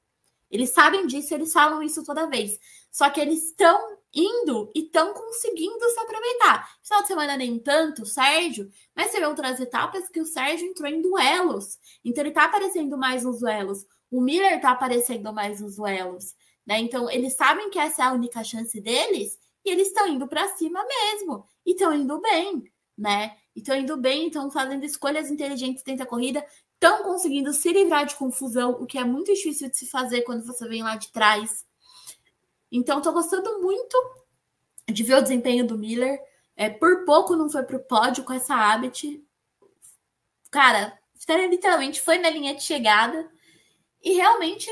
Eles sabem disso, eles falam isso toda vez. Só que eles estão indo e estão conseguindo se aproveitar. Final de semana nem tanto, o Sérgio, mas teve outras etapas que o Sérgio entrou em duelos. Então ele tá aparecendo mais nos duelos. O Miller tá aparecendo mais nos duelos. Né? Então eles sabem que essa é a única chance deles e eles estão indo para cima mesmo. E estão indo bem, né? E estão indo bem, estão fazendo escolhas inteligentes dentro da corrida, estão conseguindo se livrar de confusão, o que é muito difícil de se fazer quando você vem lá de trás. Então, estou gostando muito de ver o desempenho do Miller. Por pouco não foi para o pódio com essa Abt. Cara, literalmente foi na linha de chegada. E realmente,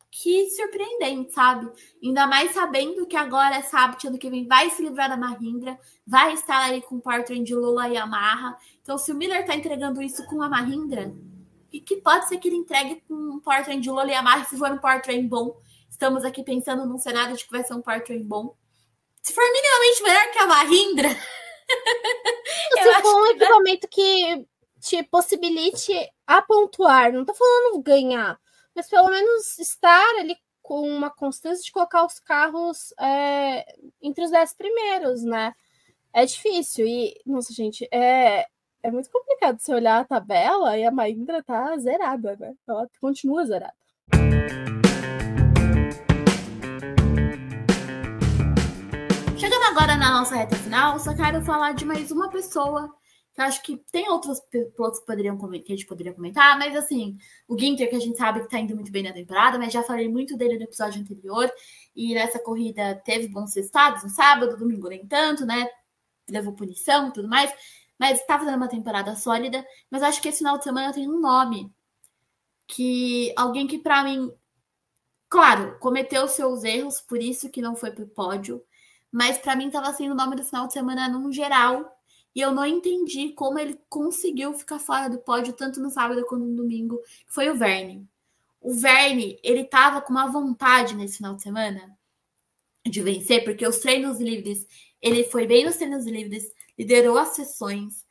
que surpreendente, sabe? Ainda mais sabendo que agora essa Abt ano que vem vai se livrar da Mahindra, vai estar aí com o powertrain de Lola e Yamaha. Então, se o Miller está entregando isso com a Mahindra, e que pode ser que ele entregue com um powertrain de Lola e Yamaha, se for um powertrain bom. Estamos aqui pensando num cenário de que vai ser um powertrain bom. Se for minimamente melhor que a Mahindra... Se for um equipamento que te possibilite a pontuar, não tô falando ganhar, mas pelo menos estar ali com uma constância de colocar os carros entre os 10 primeiros, né? É difícil. E, nossa, gente, é muito complicado você olhar a tabela e a Mahindra tá zerada, né? Ela continua zerada. Chegando agora na nossa reta final, só quero falar de mais uma pessoa que eu acho que tem outros pilotos que a gente poderia comentar, mas assim, o Ginter, que a gente sabe que tá indo muito bem na temporada, mas já falei muito dele no episódio anterior, e nessa corrida teve bons resultados no sábado, domingo nem tanto, né? Levou punição e tudo mais, mas está fazendo uma temporada sólida. Mas acho que esse final de semana tem um nome que alguém que para mim, claro, cometeu seus erros, por isso que não foi pro pódio, mas para mim estava sendo o nome do final de semana num geral, e eu não entendi como ele conseguiu ficar fora do pódio tanto no sábado quanto no domingo, que foi o Verne. O Verne, ele tava com uma vontade nesse final de semana de vencer, porque os treinos livres, ele foi bem nos treinos livres, liderou as sessões,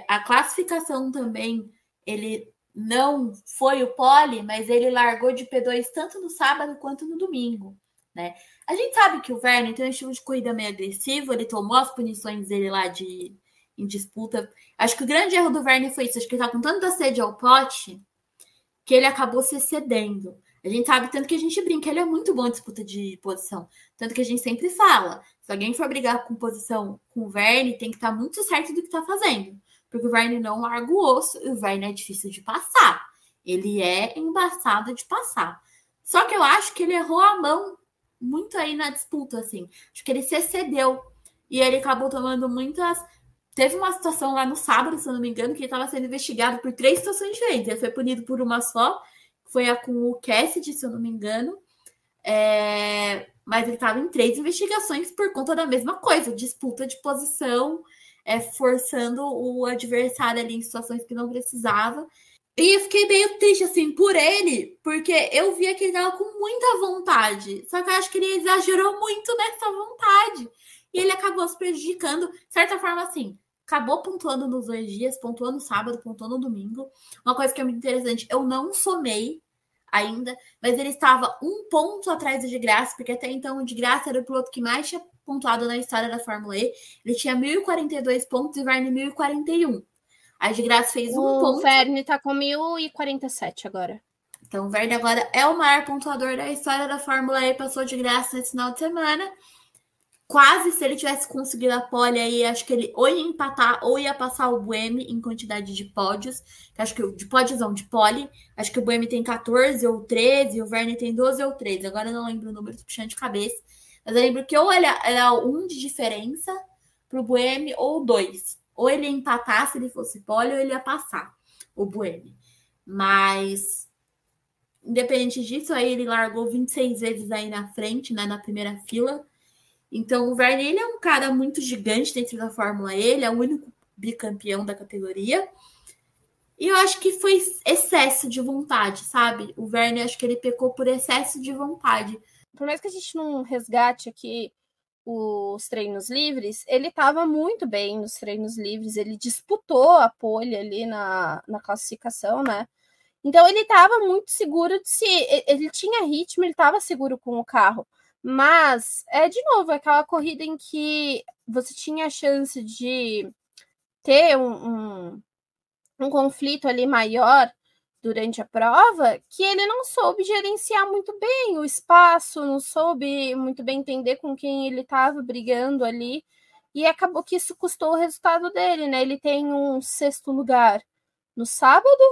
a classificação também, ele não foi o pole, mas ele largou de P2 tanto no sábado quanto no domingo, né? A gente sabe que o Verne tem um estilo de corrida meio agressivo, ele tomou as punições dele lá em disputa. Acho que o grande erro do Verne foi isso, acho que ele tá com tanta sede ao pote que ele acabou se excedendo. A gente sabe tanto que a gente brinca, ele é muito bom em disputa de posição. Tanto que a gente sempre fala, se alguém for brigar com posição com o Verne, tem que estar muito certo do que está fazendo. Porque o Verne não larga o osso e o Verne é difícil de passar. Ele é embaçado de passar. Só que eu acho que ele errou a mão muito aí na disputa, assim. Acho que ele se excedeu. E ele acabou tomando muitas... Teve uma situação lá no sábado, se eu não me engano, que ele estava sendo investigado por 3 situações diferentes. Ele foi punido por uma só, foi a com o Cassidy, se eu não me engano. Mas ele estava em 3 investigações por conta da mesma coisa, disputa de posição, forçando o adversário ali em situações que não precisava. E eu fiquei meio triste, assim, por ele, porque eu via que ele estava com muita vontade. Só que eu acho que ele exagerou muito nessa vontade. E ele acabou se prejudicando, de certa forma, assim, acabou pontuando nos 2 dias, pontuou no sábado, pontuou no domingo. Uma coisa que é muito interessante, eu não somei ainda, mas ele estava 1 ponto atrás do de Graça, porque até então o de Graça era o piloto que mais tinha pontuado na história da Fórmula E. Ele tinha 1.042 pontos e o Verne 1.041. A de Graça fez 1 ponto. O Verne tá com 1.047 agora. Então o Verne agora é o maior pontuador da história da Fórmula E, passou de Graça nesse final de semana. Quase, se ele tivesse conseguido a pole aí, acho que ele ou ia empatar ou ia passar o Buemi em quantidade de pódios. Acho que de pódios não, de pole. Acho que o Buemi tem 14 ou 13, o Verne tem 12 ou 13. Agora eu não lembro o número, tô puxando de cabeça. Mas eu lembro que ou era 1 de diferença pro Buemi ou 2. Ou ele ia empatar se ele fosse pole ou ele ia passar o Buemi. Mas, independente disso, aí ele largou 26 vezes aí na frente, né, na primeira fila. Então, o Verne, ele é um cara muito gigante dentro da Fórmula E, ele é o único bicampeão da categoria. E eu acho que foi excesso de vontade, sabe? O Verne, acho que ele pecou por excesso de vontade. Por mais que a gente não resgate aqui os treinos livres, ele estava muito bem nos treinos livres, ele disputou a pole ali na classificação, né? Então, ele estava muito seguro de si, ele tinha ritmo, ele estava seguro com o carro. Mas, de novo, aquela corrida em que você tinha a chance de ter um conflito ali maior durante a prova, que ele não soube gerenciar muito bem o espaço, não soube muito bem entender com quem ele estava brigando ali, e acabou que isso custou o resultado dele, né? Ele tem um 6º lugar no sábado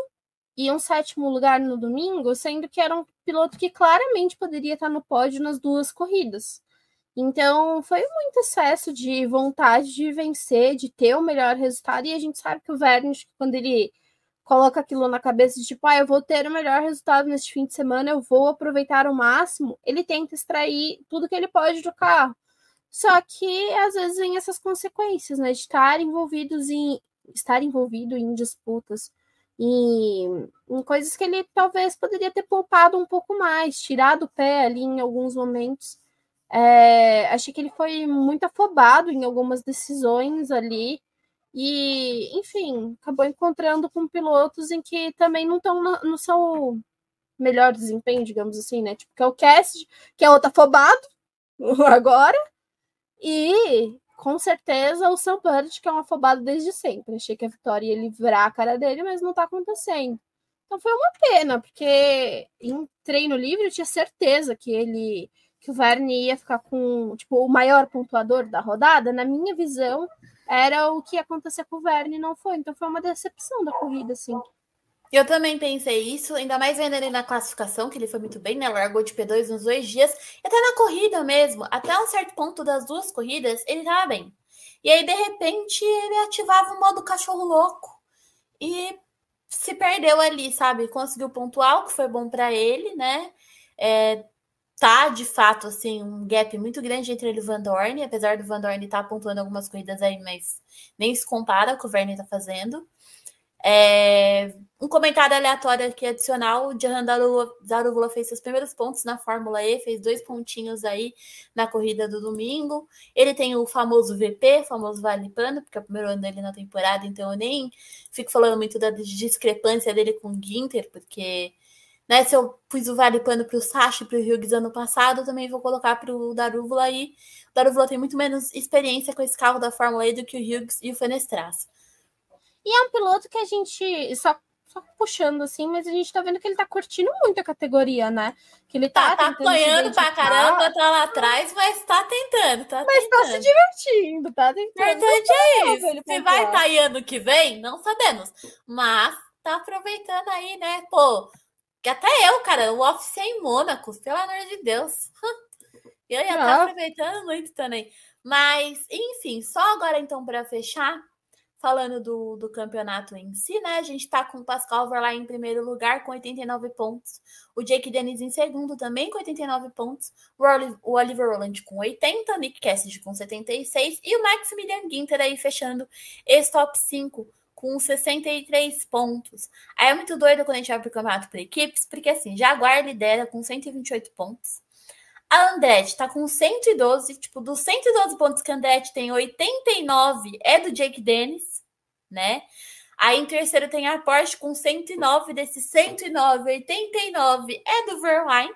e um 7º lugar no domingo, sendo que era um piloto que claramente poderia estar no pódio nas 2 corridas. Então, foi muito excesso de vontade de vencer, de ter o melhor resultado, e a gente sabe que o Verne, quando ele coloca aquilo na cabeça de tipo, eu vou ter o melhor resultado neste fim de semana, eu vou aproveitar ao máximo, ele tenta extrair tudo que ele pode do carro. Só que, às vezes, vem essas consequências, né, de estar envolvido em disputas, em coisas que ele talvez poderia ter poupado um pouco mais, tirado o pé ali em alguns momentos. Achei que ele foi muito afobado em algumas decisões ali e, enfim, acabou encontrando com pilotos em que também não estão no seu melhor desempenho, digamos assim, né? Tipo, que é o Cassidy, que é outro afobado agora, e com certeza o Sam Burch, que é um afobado desde sempre. Achei que a Vitória ia livrar a cara dele, mas não tá acontecendo. Então foi uma pena, porque em treino livre eu tinha certeza que o Verne ia ficar com, tipo, o maior pontuador da rodada. Na minha visão, era o que ia acontecer com o Verne, não foi. Então foi uma decepção da corrida, assim. Eu também pensei isso, ainda mais vendo ele na classificação, que ele foi muito bem, né? Largou de P2 nos 2 dias. E até na corrida mesmo, até um certo ponto das duas corridas, ele tava bem. E aí, de repente, ele ativava o modo cachorro louco e se perdeu ali, sabe? Conseguiu pontuar, o que foi bom para ele, né? Tá, de fato, assim, um gap muito grande entre ele e o Van Dorn, apesar do Van Dorn estar pontuando algumas corridas aí, mas nem se compara com o que o Verne tá fazendo. Um comentário aleatório aqui adicional: o Jehan Zaruvula fez seus primeiros pontos na Fórmula E, fez 2 pontinhos aí na corrida do domingo. Ele tem o famoso VP, o famoso Vale Pano, porque é o primeiro ano dele na temporada, então eu nem fico falando muito da discrepância dele com o Ginter, porque, né, se eu pus o Vale Pano para o Sacha e para o Hughes ano passado, eu também vou colocar para o Darúvula aí. O Darúvula tem muito menos experiência com esse carro da Fórmula E do que o Hughes e o Fenestraz. E é um piloto que a gente, só puxando assim, mas a gente tá vendo que ele tá curtindo muito a categoria, né? Que ele tá apanhando pra caramba, tá lá atrás, mas tá tentando, mas tá se divertindo, tá tentando. O importante é isso. Se vai estar aí ano que vem, não sabemos. Mas tá aproveitando aí, né? Pô, que até eu, cara, o Office é em Mônaco, pelo amor de Deus. Eu ia estar aproveitando muito também. Mas, enfim, só agora então para fechar, falando do campeonato em si, né? A gente tá com o Pascal Wehrlein em primeiro lugar com 89 pontos. O Jake Dennis em segundo também com 89 pontos. O Oliver Rowland com 80. Nick Cassidy com 76. E o Maximilian Ginter aí fechando esse top 5 com 63 pontos. Aí é muito doido quando a gente vai pro campeonato por equipes, porque assim, Jaguar lidera com 128 pontos. A Andretti tá com 112, tipo, dos 112 pontos que a Andretti tem, 89 é do Jake Dennis, né? Aí em terceiro tem a Porsche com 109, desses 109, 89 é do Wehrlein.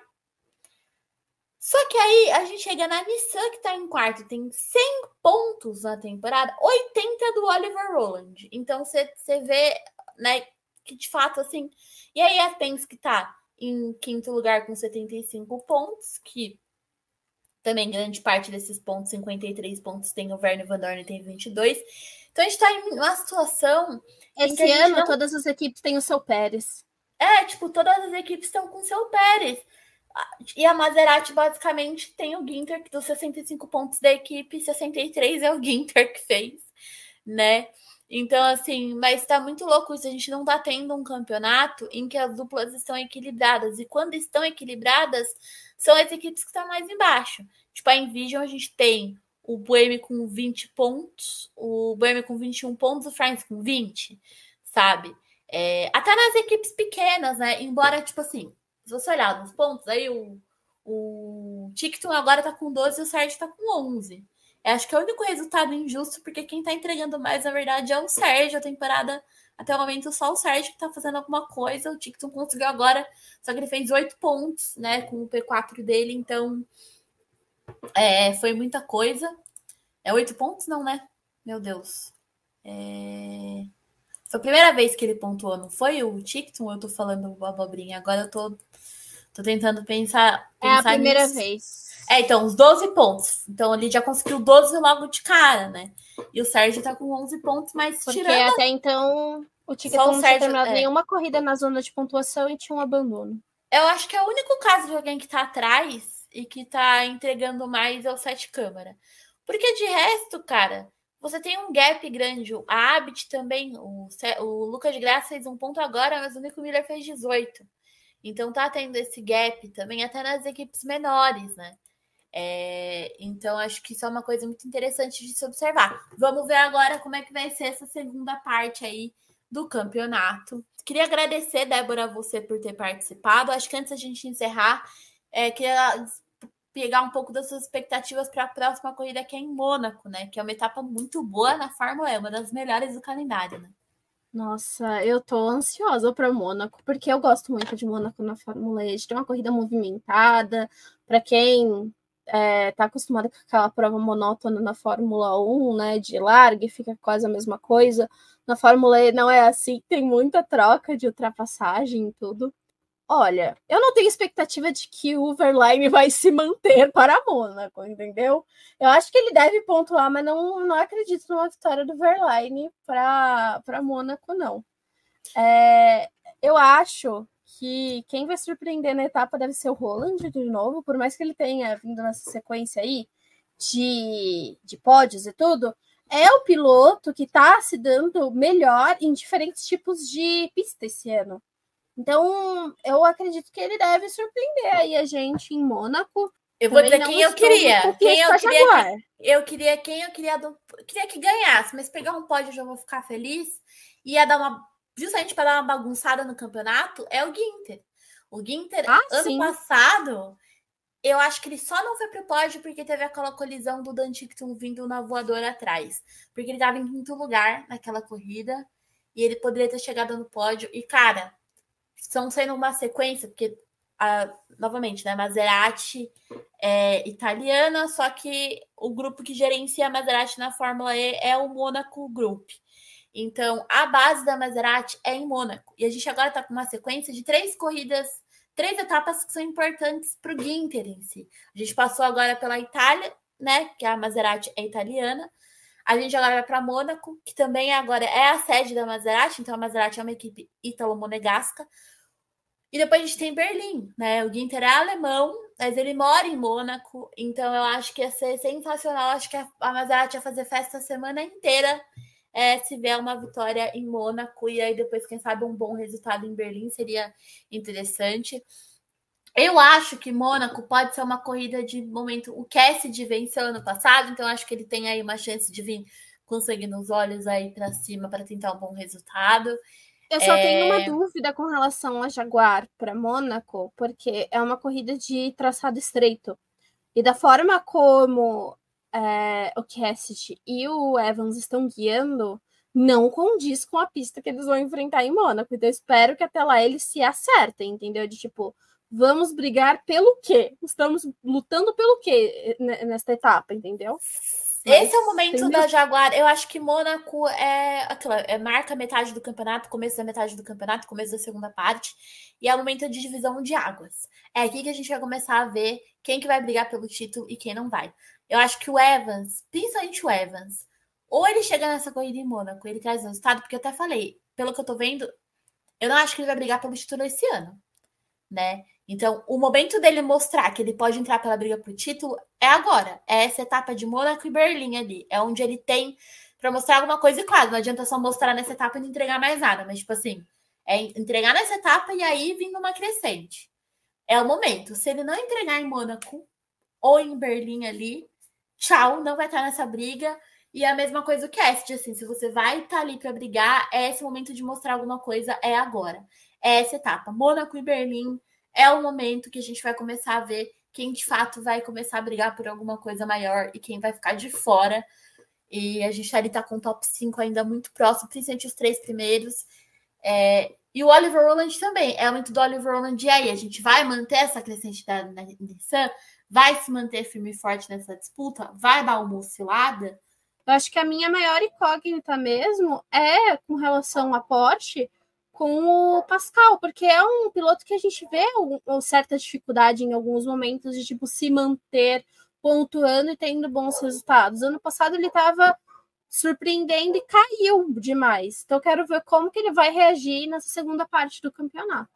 Só que aí a gente chega na Nissan, que tá em quarto, tem 100 pontos na temporada, 80 do Oliver Rowland. Então você vê, né, que de fato, assim... E aí a Penske tá em quinto lugar com 75 pontos, que também grande parte desses pontos, 53 pontos, tem o Verne Van Dorn, tem 22. Então a gente tá em uma situação... Esse ano todas as equipes têm o seu Pérez. Tipo, todas as equipes estão com o seu Pérez. E a Maserati basicamente tem o Ginter, que dos 65 pontos da equipe, 63 é o Ginter que fez, né? Então, assim, mas tá muito louco isso. A gente não tá tendo um campeonato em que as duplas estão equilibradas. E quando estão equilibradas, são as equipes que estão mais embaixo. Tipo, a Envision, a gente tem o Buemi com 20 pontos, o Buemi com 21 pontos, o France com 20, sabe? Até nas equipes pequenas, né? Embora, tipo assim, se você olhar nos pontos, aí o Ticton agora tá com 12 e o Sérgio tá com 11. Acho que é o único resultado injusto, porque quem tá entregando mais, na verdade, é o Sérgio. A temporada, até o momento, só o Sérgio que tá fazendo alguma coisa. O Ticton conseguiu agora, só que ele fez 8 pontos, né, com o P4 dele. Então, foi muita coisa. 8 pontos? Não, né? Meu Deus. Foi a primeira vez que ele pontuou, não foi o Ticton? Eu tô falando abobrinha. Agora eu tô tentando pensar É a primeira nisso. vez. Então, os 12 pontos. Então, ele já conseguiu 12 logo de cara, né? E o Sérgio tá com 11 pontos, mas porque tirando... até então o Ticton não tinha terminado nenhuma corrida na zona de pontuação e tinha um abandono. Eu acho que é o único caso de alguém que tá atrás e que tá entregando mais é o Sete Câmara. Porque de resto, cara, você tem um gap grande. A Abit também, o Lucas de Graça fez 1 ponto agora, mas o Nico Miller fez 18. Então tá tendo esse gap também até nas equipes menores, né? Então, acho que isso é uma coisa muito interessante de se observar. Vamos ver agora como é que vai ser essa segunda parte aí do campeonato. Queria agradecer, Débora, você por ter participado. Acho que antes da gente encerrar, queria pegar um pouco das suas expectativas para a próxima corrida que é em Mônaco, né? Que é uma etapa muito boa na Fórmula E, uma das melhores do calendário, né? Nossa, eu tô ansiosa para Mônaco, porque eu gosto muito de Mônaco na Fórmula E. Tem uma corrida movimentada, para quem tá acostumada com aquela prova monótona na Fórmula 1, né, de larga e fica quase a mesma coisa. Na Fórmula E não é assim, tem muita troca de ultrapassagem e tudo. Olha, eu não tenho expectativa de que o Verlaine vai se manter para Mônaco, entendeu? Eu acho que ele deve pontuar, mas não acredito numa vitória do Verlaine para Mônaco, não. Eu acho que quem vai surpreender na etapa deve ser o Roland de novo, por mais que ele tenha vindo nessa sequência aí de pódios e tudo, é o piloto que está se dando melhor em diferentes tipos de pista esse ano. Então, eu acredito que ele deve surpreender aí a gente em Mônaco. Eu vou dizer quem eu queria. Queria que ganhasse, mas pegar um pódio eu já vou ficar feliz. Ia dar justamente para dar uma bagunçada no campeonato, é o Ginter. O Ginter, ano passado, eu acho que ele só não foi pro pódio porque teve aquela colisão do Dan Tickton vindo na voadora atrás. Porque ele estava em quinto lugar naquela corrida e ele poderia ter chegado no pódio. E, cara, estão sendo uma sequência, porque, novamente, né, Maserati é italiana, só que o grupo que gerencia a Maserati na Fórmula E é o Monaco Group. Então, a base da Maserati é em Mônaco. E a gente agora está com uma sequência de 3 etapas que são importantes para o Ginter em si. A gente passou agora pela Itália, né, que a Maserati é italiana. A gente agora vai para Mônaco, que também agora é a sede da Maserati, então a Maserati é uma equipe ítalo-monegasca. E depois a gente tem Berlim, né? O Ginter é alemão, mas ele mora em Mônaco, então eu acho que ia ser sensacional. Acho que a Maserati ia fazer festa a semana inteira se vier uma vitória em Mônaco e aí depois, quem sabe, um bom resultado em Berlim seria interessante. Eu acho que Mônaco pode ser uma corrida de momento. O Cassidy venceu ano passado, então acho que ele tem aí uma chance de vir conseguindo os olhos aí para cima para tentar um bom resultado. Eu só tenho uma dúvida com relação a Jaguar para Mônaco, porque é uma corrida de traçado estreito. E da forma como o Cassidy e o Evans estão guiando, não condiz com a pista que eles vão enfrentar em Mônaco. Então eu espero que até lá eles se acertem, entendeu? De tipo, vamos brigar pelo quê? Estamos lutando pelo quê nesta etapa, entendeu? Esse é o momento da Jaguar. Eu acho que Mônaco marca metade do campeonato, começo da metade do campeonato, começo da segunda parte, e é o momento de divisão de águas. É aqui que a gente vai começar a ver quem que vai brigar pelo título e quem não vai. Eu acho que o Evans, principalmente o Evans, ou ele chega nessa corrida em Mônaco, ele traz o resultado, porque eu até falei, pelo que eu tô vendo, eu não acho que ele vai brigar pelo título esse ano, né? Então, o momento dele mostrar que ele pode entrar pela briga pro título é agora. É essa etapa de Mônaco e Berlim ali. É onde ele tem para mostrar alguma coisa. E claro, não adianta só mostrar nessa etapa e não entregar mais nada. Mas, tipo assim, é entregar nessa etapa e aí vindo uma crescente. É o momento. Se ele não entregar em Mônaco ou em Berlim ali, tchau, não vai estar nessa briga. E a mesma coisa o Cassidy, assim, se você vai estar ali para brigar, é esse momento de mostrar alguma coisa, é agora. É essa etapa. Mônaco e Berlim é o momento que a gente vai começar a ver quem de fato vai começar a brigar por alguma coisa maior e quem vai ficar de fora. E a gente ali tá com o top 5 ainda muito próximo, principalmente os 3 primeiros. E o Oliver Rowland também. É o momento do Oliver Rowland. E aí, a gente vai manter essa crescente da Nissan? Vai se manter firme e forte nessa disputa? Vai dar uma oscilada? Eu acho que a minha maior incógnita mesmo é com relação a Porsche com o Pascal, porque é um piloto que a gente vê uma certa dificuldade em alguns momentos de tipo se manter pontuando e tendo bons resultados. Ano passado ele estava surpreendendo e caiu demais. Então eu quero ver como que ele vai reagir nessa segunda parte do campeonato.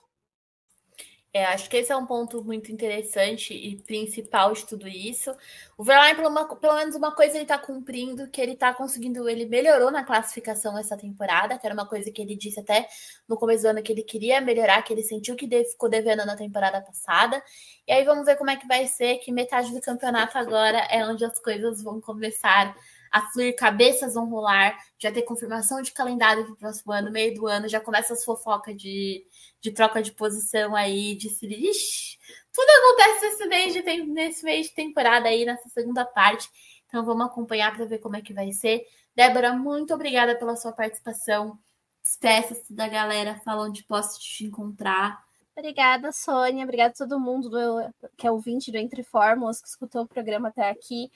Acho que esse é um ponto muito interessante e principal de tudo isso. O Verlaine, pelo menos uma coisa ele está cumprindo, que ele está conseguindo, ele melhorou na classificação essa temporada, que era uma coisa que ele disse até no começo do ano que ele queria melhorar, que ele sentiu que ficou devendo na temporada passada. E aí vamos ver como é que vai ser, que metade do campeonato agora é onde as coisas vão começar a fluir, cabeças vão rolar, já tem confirmação de calendário para o próximo ano, meio do ano, já começa as fofocas de troca de posição aí, de se... Ixi, tudo acontece nesse mês de temporada aí, nessa segunda parte. Então vamos acompanhar para ver como é que vai ser. Débora, muito obrigada pela sua participação. Despeça-se da galera, fala onde posso te encontrar. Obrigada, Sônia. Obrigada a todo mundo que é ouvinte do Entre Fórmulas, que escutou o programa até aqui.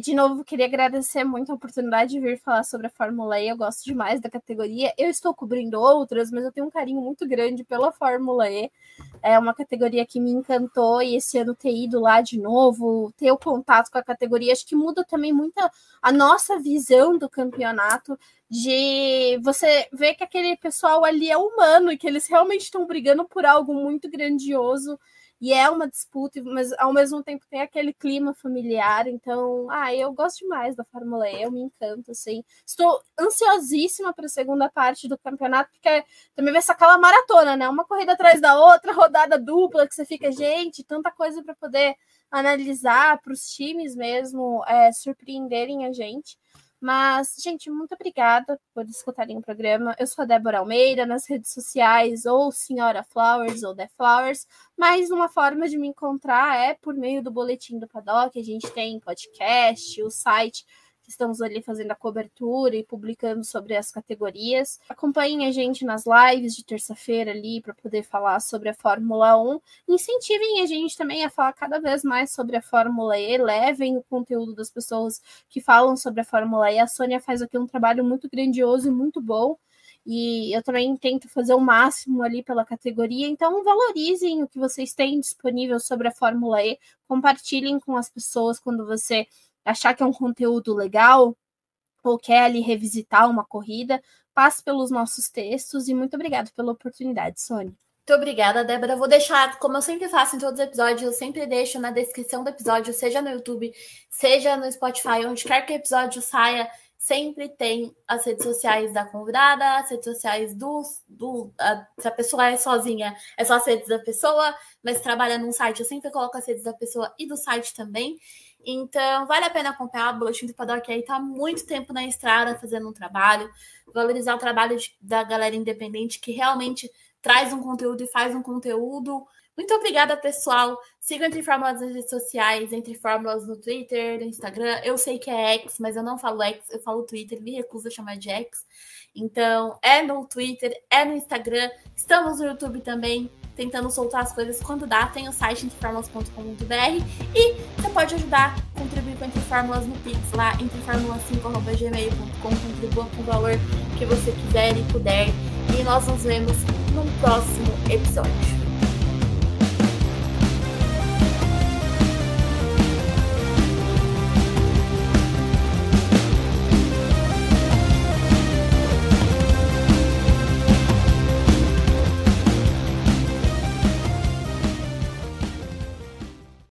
De novo, queria agradecer muito a oportunidade de vir falar sobre a Fórmula E. Eu gosto demais da categoria. Eu estou cobrindo outras, mas eu tenho um carinho muito grande pela Fórmula E. É uma categoria que me encantou e esse ano ter ido lá de novo, ter o contato com a categoria, acho que muda também muito a nossa visão do campeonato, de você ver que aquele pessoal ali é humano e que eles realmente estão brigando por algo muito grandioso e é uma disputa, mas ao mesmo tempo tem aquele clima familiar. Então, eu gosto demais da Fórmula E, eu me encanto, assim. Estou ansiosíssima para a segunda parte do campeonato, porque também vai ser aquela maratona, né? Uma corrida atrás da outra, rodada dupla, que você fica, gente, tanta coisa para poder analisar, para os times mesmo surpreenderem a gente. Mas, gente, muito obrigada por escutarem o programa. Eu sou a Débora Almeida, nas redes sociais, ou Senhora Flowers, ou The Flowers. Mas uma forma de me encontrar é por meio do Boletim do Paddock. A gente tem podcast, o site, que estamos ali fazendo a cobertura e publicando sobre as categorias. Acompanhem a gente nas lives de terça-feira ali para poder falar sobre a Fórmula 1. Incentivem a gente também a falar cada vez mais sobre a Fórmula E. Levem o conteúdo das pessoas que falam sobre a Fórmula E. A Sônia faz aqui um trabalho muito grandioso e muito bom. E eu também tento fazer o máximo ali pela categoria. Então, valorizem o que vocês têm disponível sobre a Fórmula E. Compartilhem com as pessoas quando você achar que é um conteúdo legal ou quer ali revisitar uma corrida, passe pelos nossos textos e muito obrigada pela oportunidade, Sônia. Muito obrigada, Débora. Eu vou deixar, como eu sempre faço em todos os episódios, eu sempre deixo na descrição do episódio, seja no YouTube, seja no Spotify, onde quer que o episódio saia, sempre tem as redes sociais da convidada, as redes sociais se a pessoa é sozinha, é só as redes da pessoa, mas trabalha num site, eu sempre coloco as redes da pessoa e do site também. Então, vale a pena acompanhar o Boletim do Paddock, aí tá há muito tempo na estrada fazendo um trabalho, valorizar o trabalho da galera independente que realmente traz um conteúdo e faz um conteúdo. Muito obrigada, pessoal. Sigam Entre Fórmulas nas redes sociais, Entre Fórmulas no Twitter, no Instagram. Eu sei que é X, mas eu não falo X, eu falo Twitter, me recuso a chamar de X. Então, é no Twitter, é no Instagram. Estamos no YouTube também, tentando soltar as coisas quando dá. Tem o site entreformulas.com.br e você pode ajudar, contribuir com Entre Fórmulas no Pix lá, entreformulas5@gmail.com. Contribua com o valor que você quiser e puder. E nós nos vemos no próximo episódio.